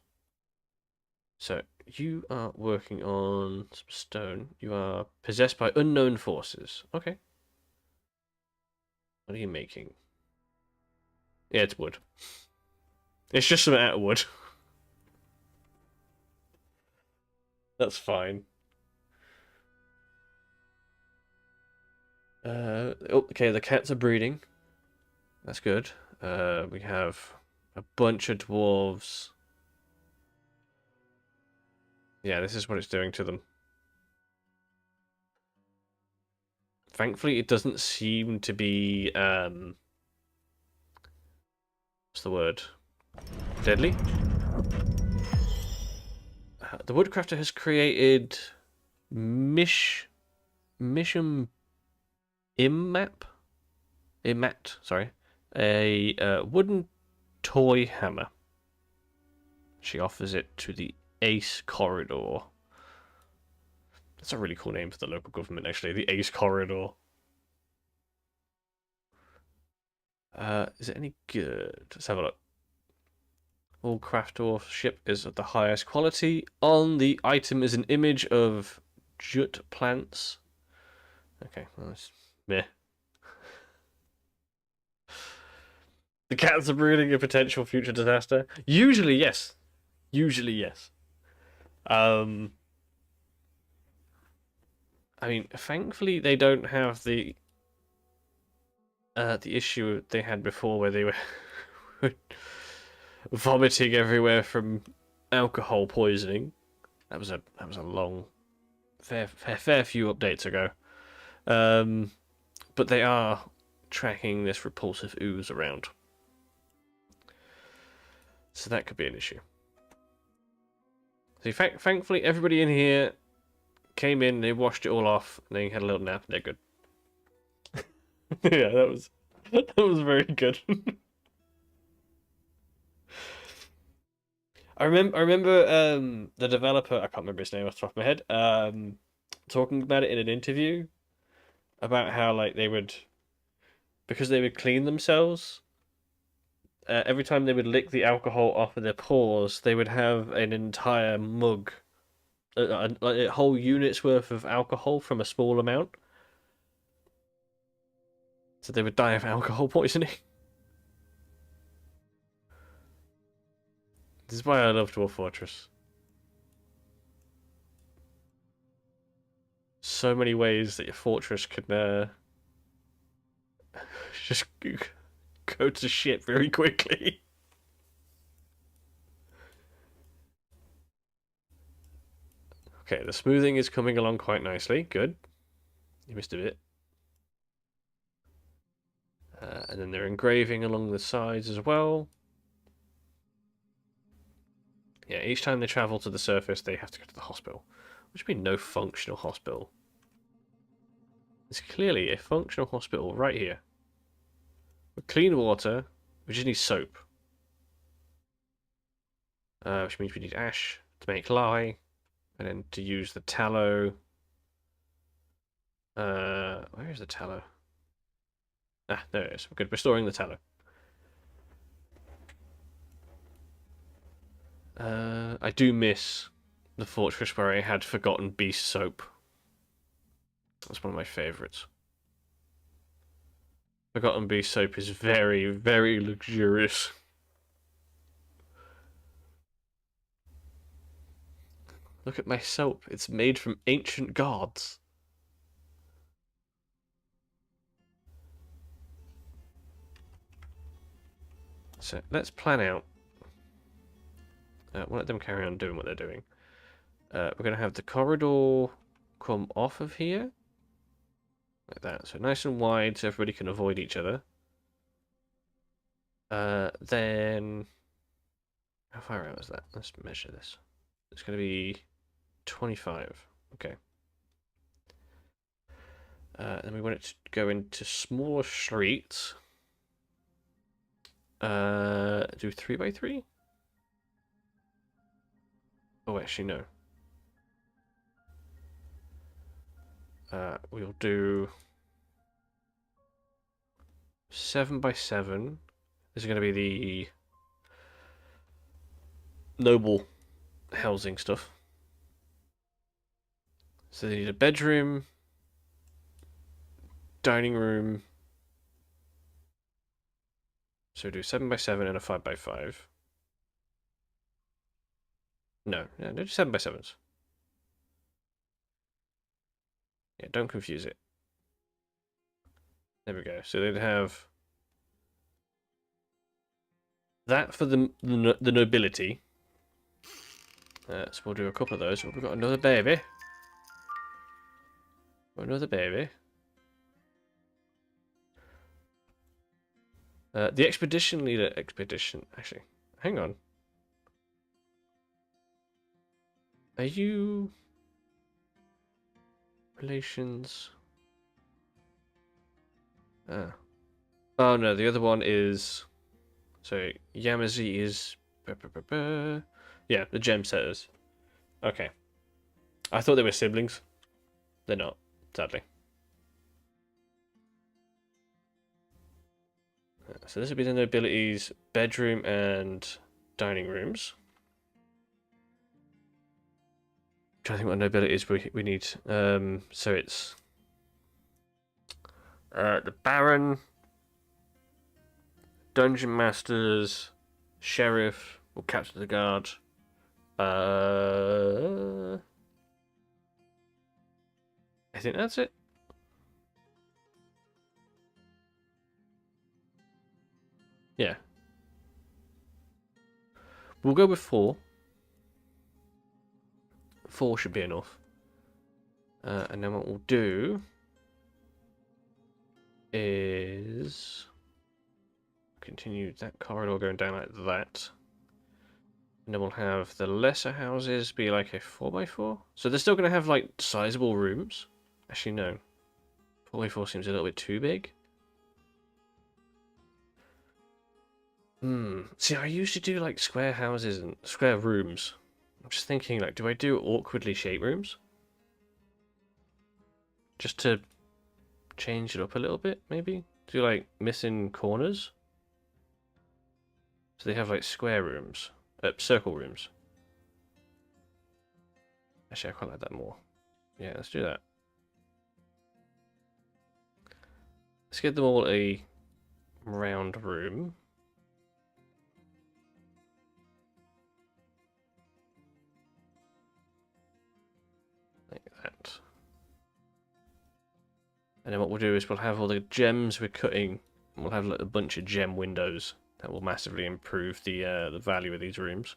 So you are working on some stone. You are possessed by unknown forces. Okay. What are you making? Yeah, it's wood. It's just some out of wood. That's fine. Okay, the cats are breeding. That's good. We have a bunch of dwarves. Yeah, this is what it's doing to them. Thankfully, it doesn't seem to be, what's the word? Deadly? The woodcrafter has created Misham Imat, sorry. A wooden toy hammer. She offers it to the Ace Corridor. That's a really cool name for the local government, actually. The Ace Corridor. Is it any good? Let's have a look. All Craftdorf ship is of the highest quality. On the item is an image of jute plants. Okay, well, that's meh. The cats are breeding a potential future disaster. Usually, yes. Usually, yes. I mean, thankfully they don't have the issue they had before where they were vomiting everywhere from alcohol poisoning. That was a long, fair few updates ago. But they are tracking this repulsive ooze around, so that could be an issue. So thankfully, everybody in here came in, they washed it all off, and they had a little nap, and they're good. Yeah, that was very good. I remember the developer, I can't remember his name off the top of my head, talking about it in an interview about how like they would, because they would clean themselves, every time they would lick the alcohol off of their paws, they would have an entire mug, a whole unit's worth of alcohol from a small amount. So they would die of alcohol poisoning. This is why I love Dwarf Fortress. So many ways that your fortress can just go to shit very quickly. Okay, the smoothing is coming along quite nicely. Good. You missed a bit. And then they're engraving along the sides as well. Yeah, each time they travel to the surface, they have to go to the hospital. Which means no functional hospital. There's clearly a functional hospital right here. With clean water, we just need soap. Which means we need ash to make lye. And then to use the tallow. Where is the tallow? Ah, there it is. We're good. We're storing the tallow. I do miss the fortress where I had forgotten beast soap. That's one of my favourites. Forgotten beast soap is very, very luxurious. Look at my soap. It's made from ancient gods. So let's plan out. We'll let them carry on doing what they're doing. We're going to have the corridor come off of here. Like that. So nice and wide so everybody can avoid each other. Then... How far out is that? Let's measure this. It's going to be 25. Okay. Then we want it to go into smaller streets. Do 3x3? Oh, actually, no. We'll do 7x7. This is going to be the noble housing stuff. So they need a bedroom, dining room. So do 7x7 and a 5x5. No, do 7x7s. Yeah, don't confuse it. There we go. So they'd have that for the nobility. So we'll do a couple of those. We've got another baby. Another baby. The expedition leader. Actually, hang on. Are you relations? Ah. Oh no, the other one is. So Yamazi is. Yeah, the gem setters. Okay. I thought they were siblings. They're not, sadly. So this would be the nobility's bedroom and dining rooms. I'm trying to think what nobilities we need. So it's the Baron, Dungeon Masters, Sheriff, or Captain of the Guard. I think that's it. Yeah. We'll go with 4. 4 should be enough. And then what we'll do is continue that corridor going down like that. And then we'll have the lesser houses be like a 4x4. So they're still going to have like sizable rooms. Actually, no. 4x4 seems a little bit too big. See, I usually do like square houses and square rooms. I'm just thinking, like, do I do awkwardly shaped rooms? Just to change it up a little bit, maybe? Do like missing corners? So they have like square rooms. Circle rooms. Actually, I quite like that more. Yeah, let's do that. Let's get them all a round room. Like that. And then what we'll do is we'll have all the gems we're cutting. And we'll have like a bunch of gem windows. That will massively improve the value of these rooms.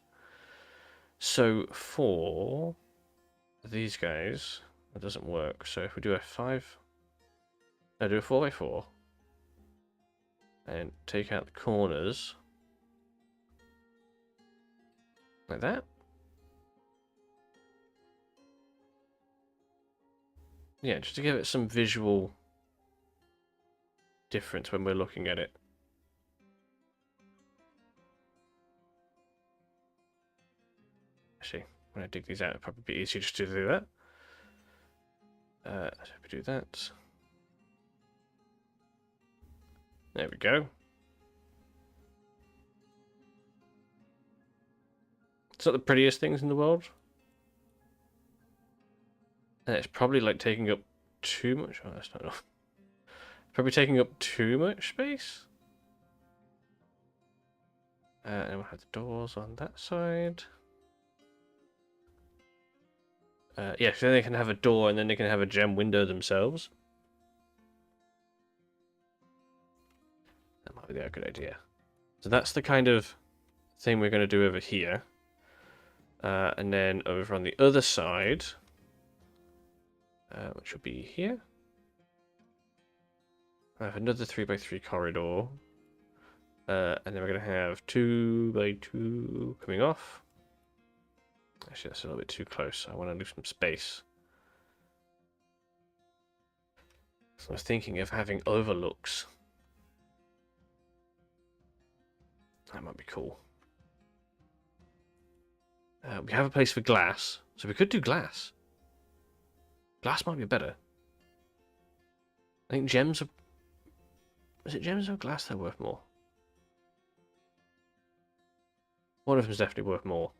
So for these guys, that doesn't work. So if we do a 5, no, do a 4x4, and take out the corners like that. Yeah, just to give it some visual difference when we're looking at it. Actually, when I dig these out, it'll probably be easier just to do that. So we do that. There we go. It's not the prettiest things in the world. And it's probably like taking up too much. Oh, that's not enough. Probably taking up too much space. And we'll have the doors on that side. Yeah, so then they can have a door and then they can have a gem window themselves. That might be a good idea. So that's the kind of thing we're going to do over here. And then over on the other side, which will be here, I have another 3x3 corridor. And then we're going to have 2x2 coming off. Actually, that's a little bit too close. I want to leave some space. So I was thinking of having overlooks. That might be cool. We have a place for glass, so we could do glass. Glass might be better. I think gems are... Is it gems or glass that are worth more? One of them is definitely worth more.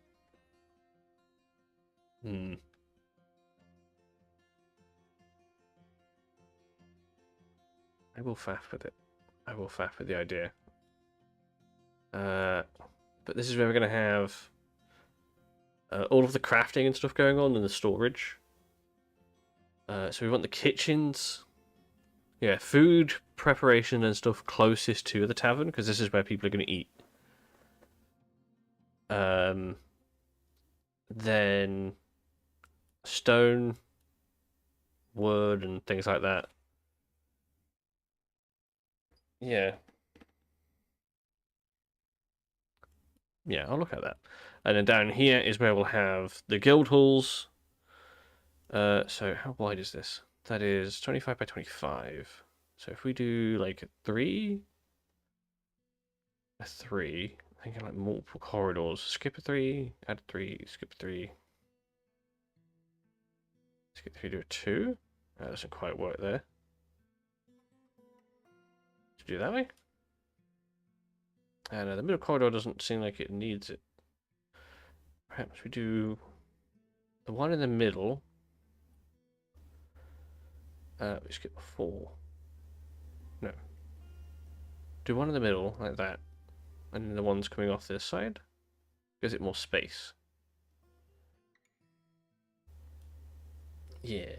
I will faff with it. I will faff with the idea. But this is where we're going to have all of the crafting and stuff going on and the storage. So we want the kitchens. Yeah, food preparation and stuff closest to the tavern, because this is where people are going to eat. Then stone, wood, and things like that. Yeah. Yeah, I'll look at that. And then down here is where we'll have the guild halls. So how wide is this? That is 25 by 25. So if we do like a 3, thinking like multiple corridors. Skip a 3, add a 3, skip a 3. Skip 3, do a 2. That doesn't quite work there. To do that way. And the middle corridor doesn't seem like it needs it. Perhaps we do the one in the middle. We skip a 4. No. Do one in the middle, like that. And then the ones coming off this side. Gives it more space. Yeah.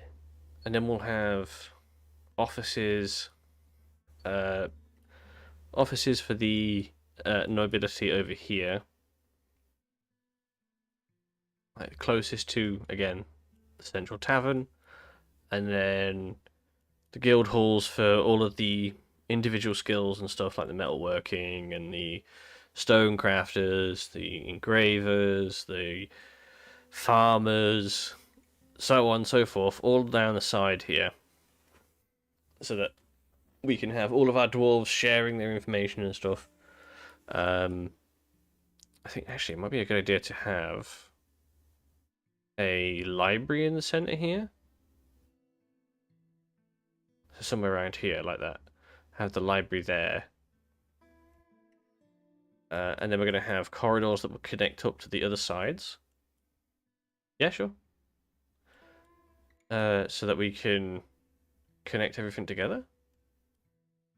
and then we'll have offices, offices for the nobility over here, like closest to, again, the central tavern, and then the guild halls for all of the individual skills and stuff like the metalworking and the stone crafters, the engravers, the farmers, so on and so forth, all down the side here, so that we can have all of our dwarves sharing their information and stuff. I think actually it might be a good idea to have a library in the center here. So somewhere around here, like that. Have the library there. And then we're going to have corridors that will connect up to the other sides. Yeah, sure. So that we can connect everything together.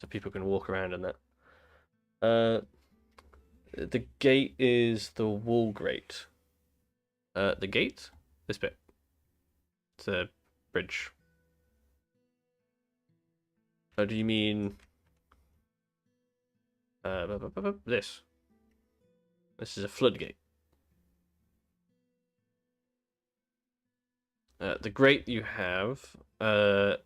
So people can walk around and that. The gate is the wall grate. The gate? This bit. It's a bridge. Oh, do you mean... this? This is a floodgate. The grate you have... so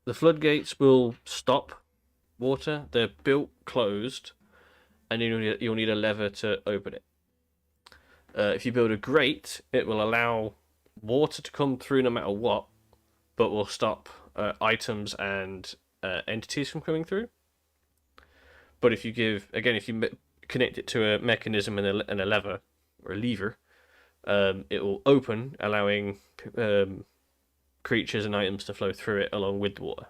the floodgates will stop water. They're built closed, and you'll need a lever to open it. If you build a grate, it will allow water to come through no matter what, but will stop items and entities from coming through. But if you connect it to a mechanism and a lever, or a lever, it will open, allowing creatures and items to flow through it along with the water.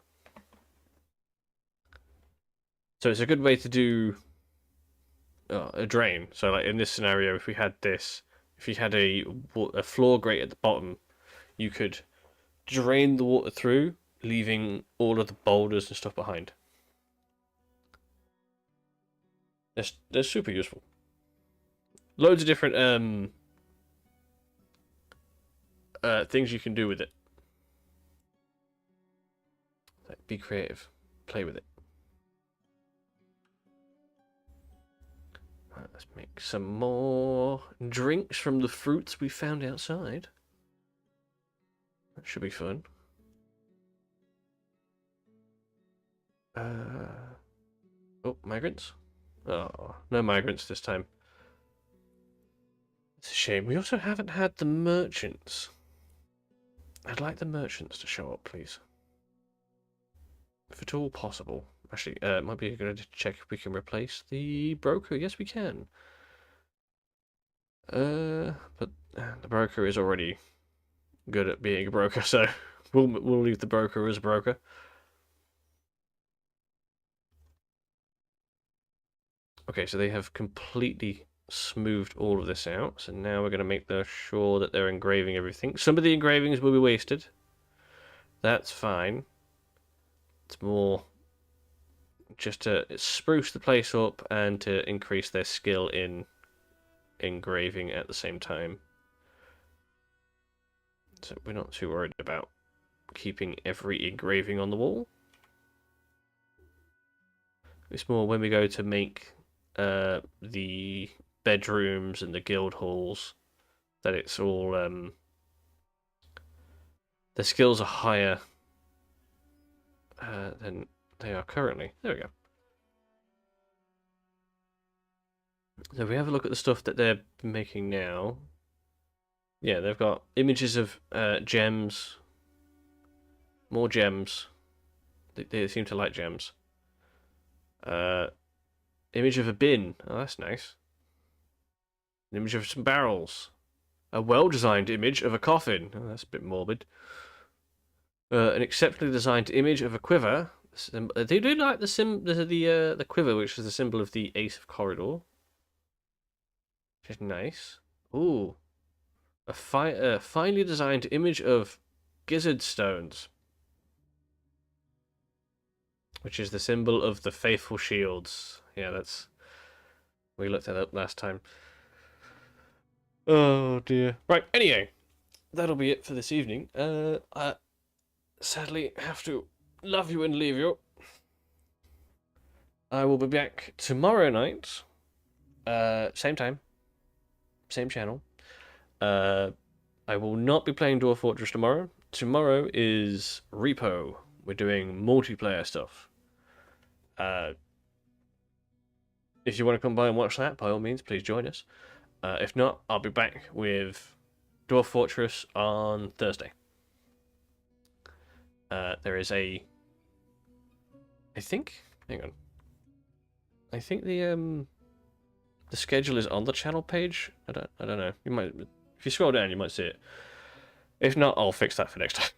So it's a good way to do a drain. So like in this scenario, if we had a floor grate at the bottom, you could drain the water through, leaving all of the boulders and stuff behind. They're super useful. Loads of different things you can do with it. Like, be creative, play with it. Right, let's make some more drinks from the fruits we found outside. That should be fun. Oh, migrants? Oh, no migrants this time. It's a shame. We also haven't had the merchants. I'd like the merchants to show up, please. If at all possible. Actually, it might be a good idea to check if we can replace the broker. Yes, we can. But the broker is already good at being a broker, so we'll leave the broker as a broker. Okay, so they have completely smoothed all of this out. So now we're going to make sure that they're engraving everything. Some of the engravings will be wasted. That's fine. It's more just to spruce the place up and to increase their skill in engraving at the same time. So we're not too worried about keeping every engraving on the wall. It's more when we go to make the bedrooms and the guild halls that it's all the skills are higher than they are currently. There we go. So if we have a look at the stuff that they're making now, yeah, they've got images of gems, more gems. They seem to like gems. Image of a bin. Oh, that's nice. An image of some barrels. A well-designed image of a coffin. Oh, that's a bit morbid. An exceptionally designed image of a quiver. They do like the quiver, which is the symbol of the Ace of Corridor. Which is nice. Ooh. A finely designed image of gizzard stones, which is the symbol of the faithful shields. Yeah, we looked that up last time. Oh dear. Right, anyway. that'll be it for this evening. I sadly have to love you and leave you. I will be back tomorrow night. Same time, same channel. I will not be playing Dwarf Fortress tomorrow. Tomorrow is Repo. We're doing multiplayer stuff. If you want to come by and watch that, by all means, please join us. If not, I'll be back with Dwarf Fortress on Thursday. There is a... I think... Hang on. I think the schedule is on the channel page. I don't know. You might... If you scroll down, you might see it. If not, I'll fix that for next time.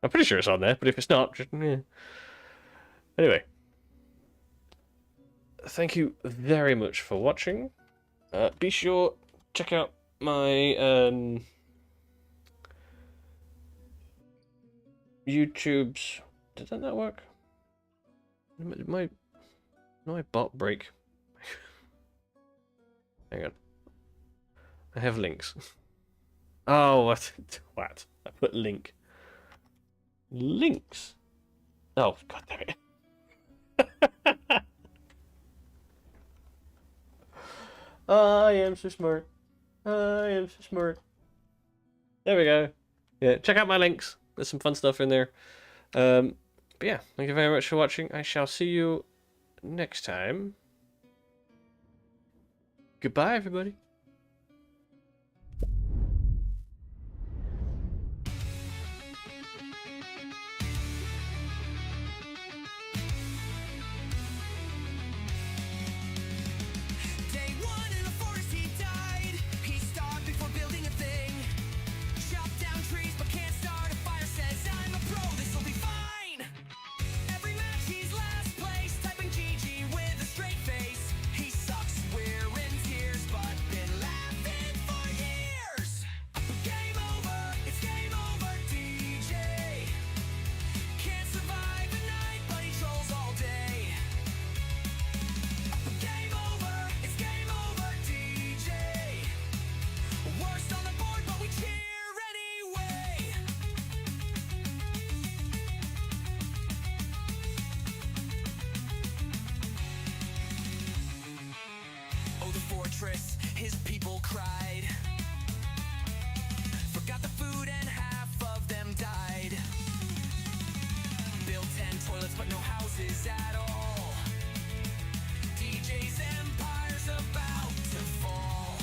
I'm pretty sure it's on there, but if it's not, just... Yeah. Anyway. Thank you very much for watching. Be sure check out my YouTube's. Did that not work? Did my bot break? Hang on. I have links. Oh, what? I put link. Links. Oh, god damn it. I am so smart. I am so smart. There we go. Yeah, check out my links. There's some fun stuff in there. But yeah, thank you very much for watching. I shall see you next time. Goodbye, everybody. Day one in the forest he died. He starved before building a thing. Chopped down trees but can't start a fire. Says I'm a pro, this'll be fine. Every match he's last place. Typing GG with a straight face. He sucks, we're in tears, but been laughing for years. Game over, it's game over, DJ. Can't survive a night, but he trolls all day. Game over, it's game over, DJ. Worst on the board, but we cheer anyway. Oh, the fortress, his people cried. Forgot the food and half of them died. Built 10 toilets, but no houses at all. DJ's empire's about to fall.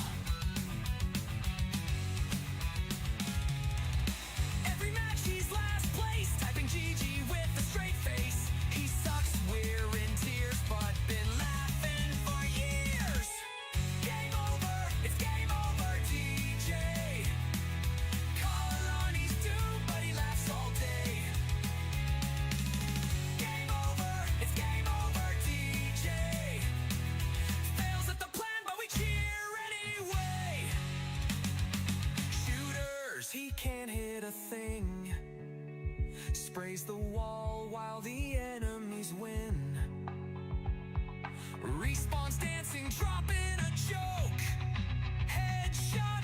Every match he's last place. Typing GG with a straight face. He sucks, we're in tears, but been laughing for years. Game over, it's game over, DJ. Calling on he's doomed, but he laughs all day. Game over, it's game over, DJ. Fails at the plan, but we cheer anyway. Shooters, he can't hit a thing. Sprays the wall while the enemies win. Respawns dancing, dropping a joke. Headshot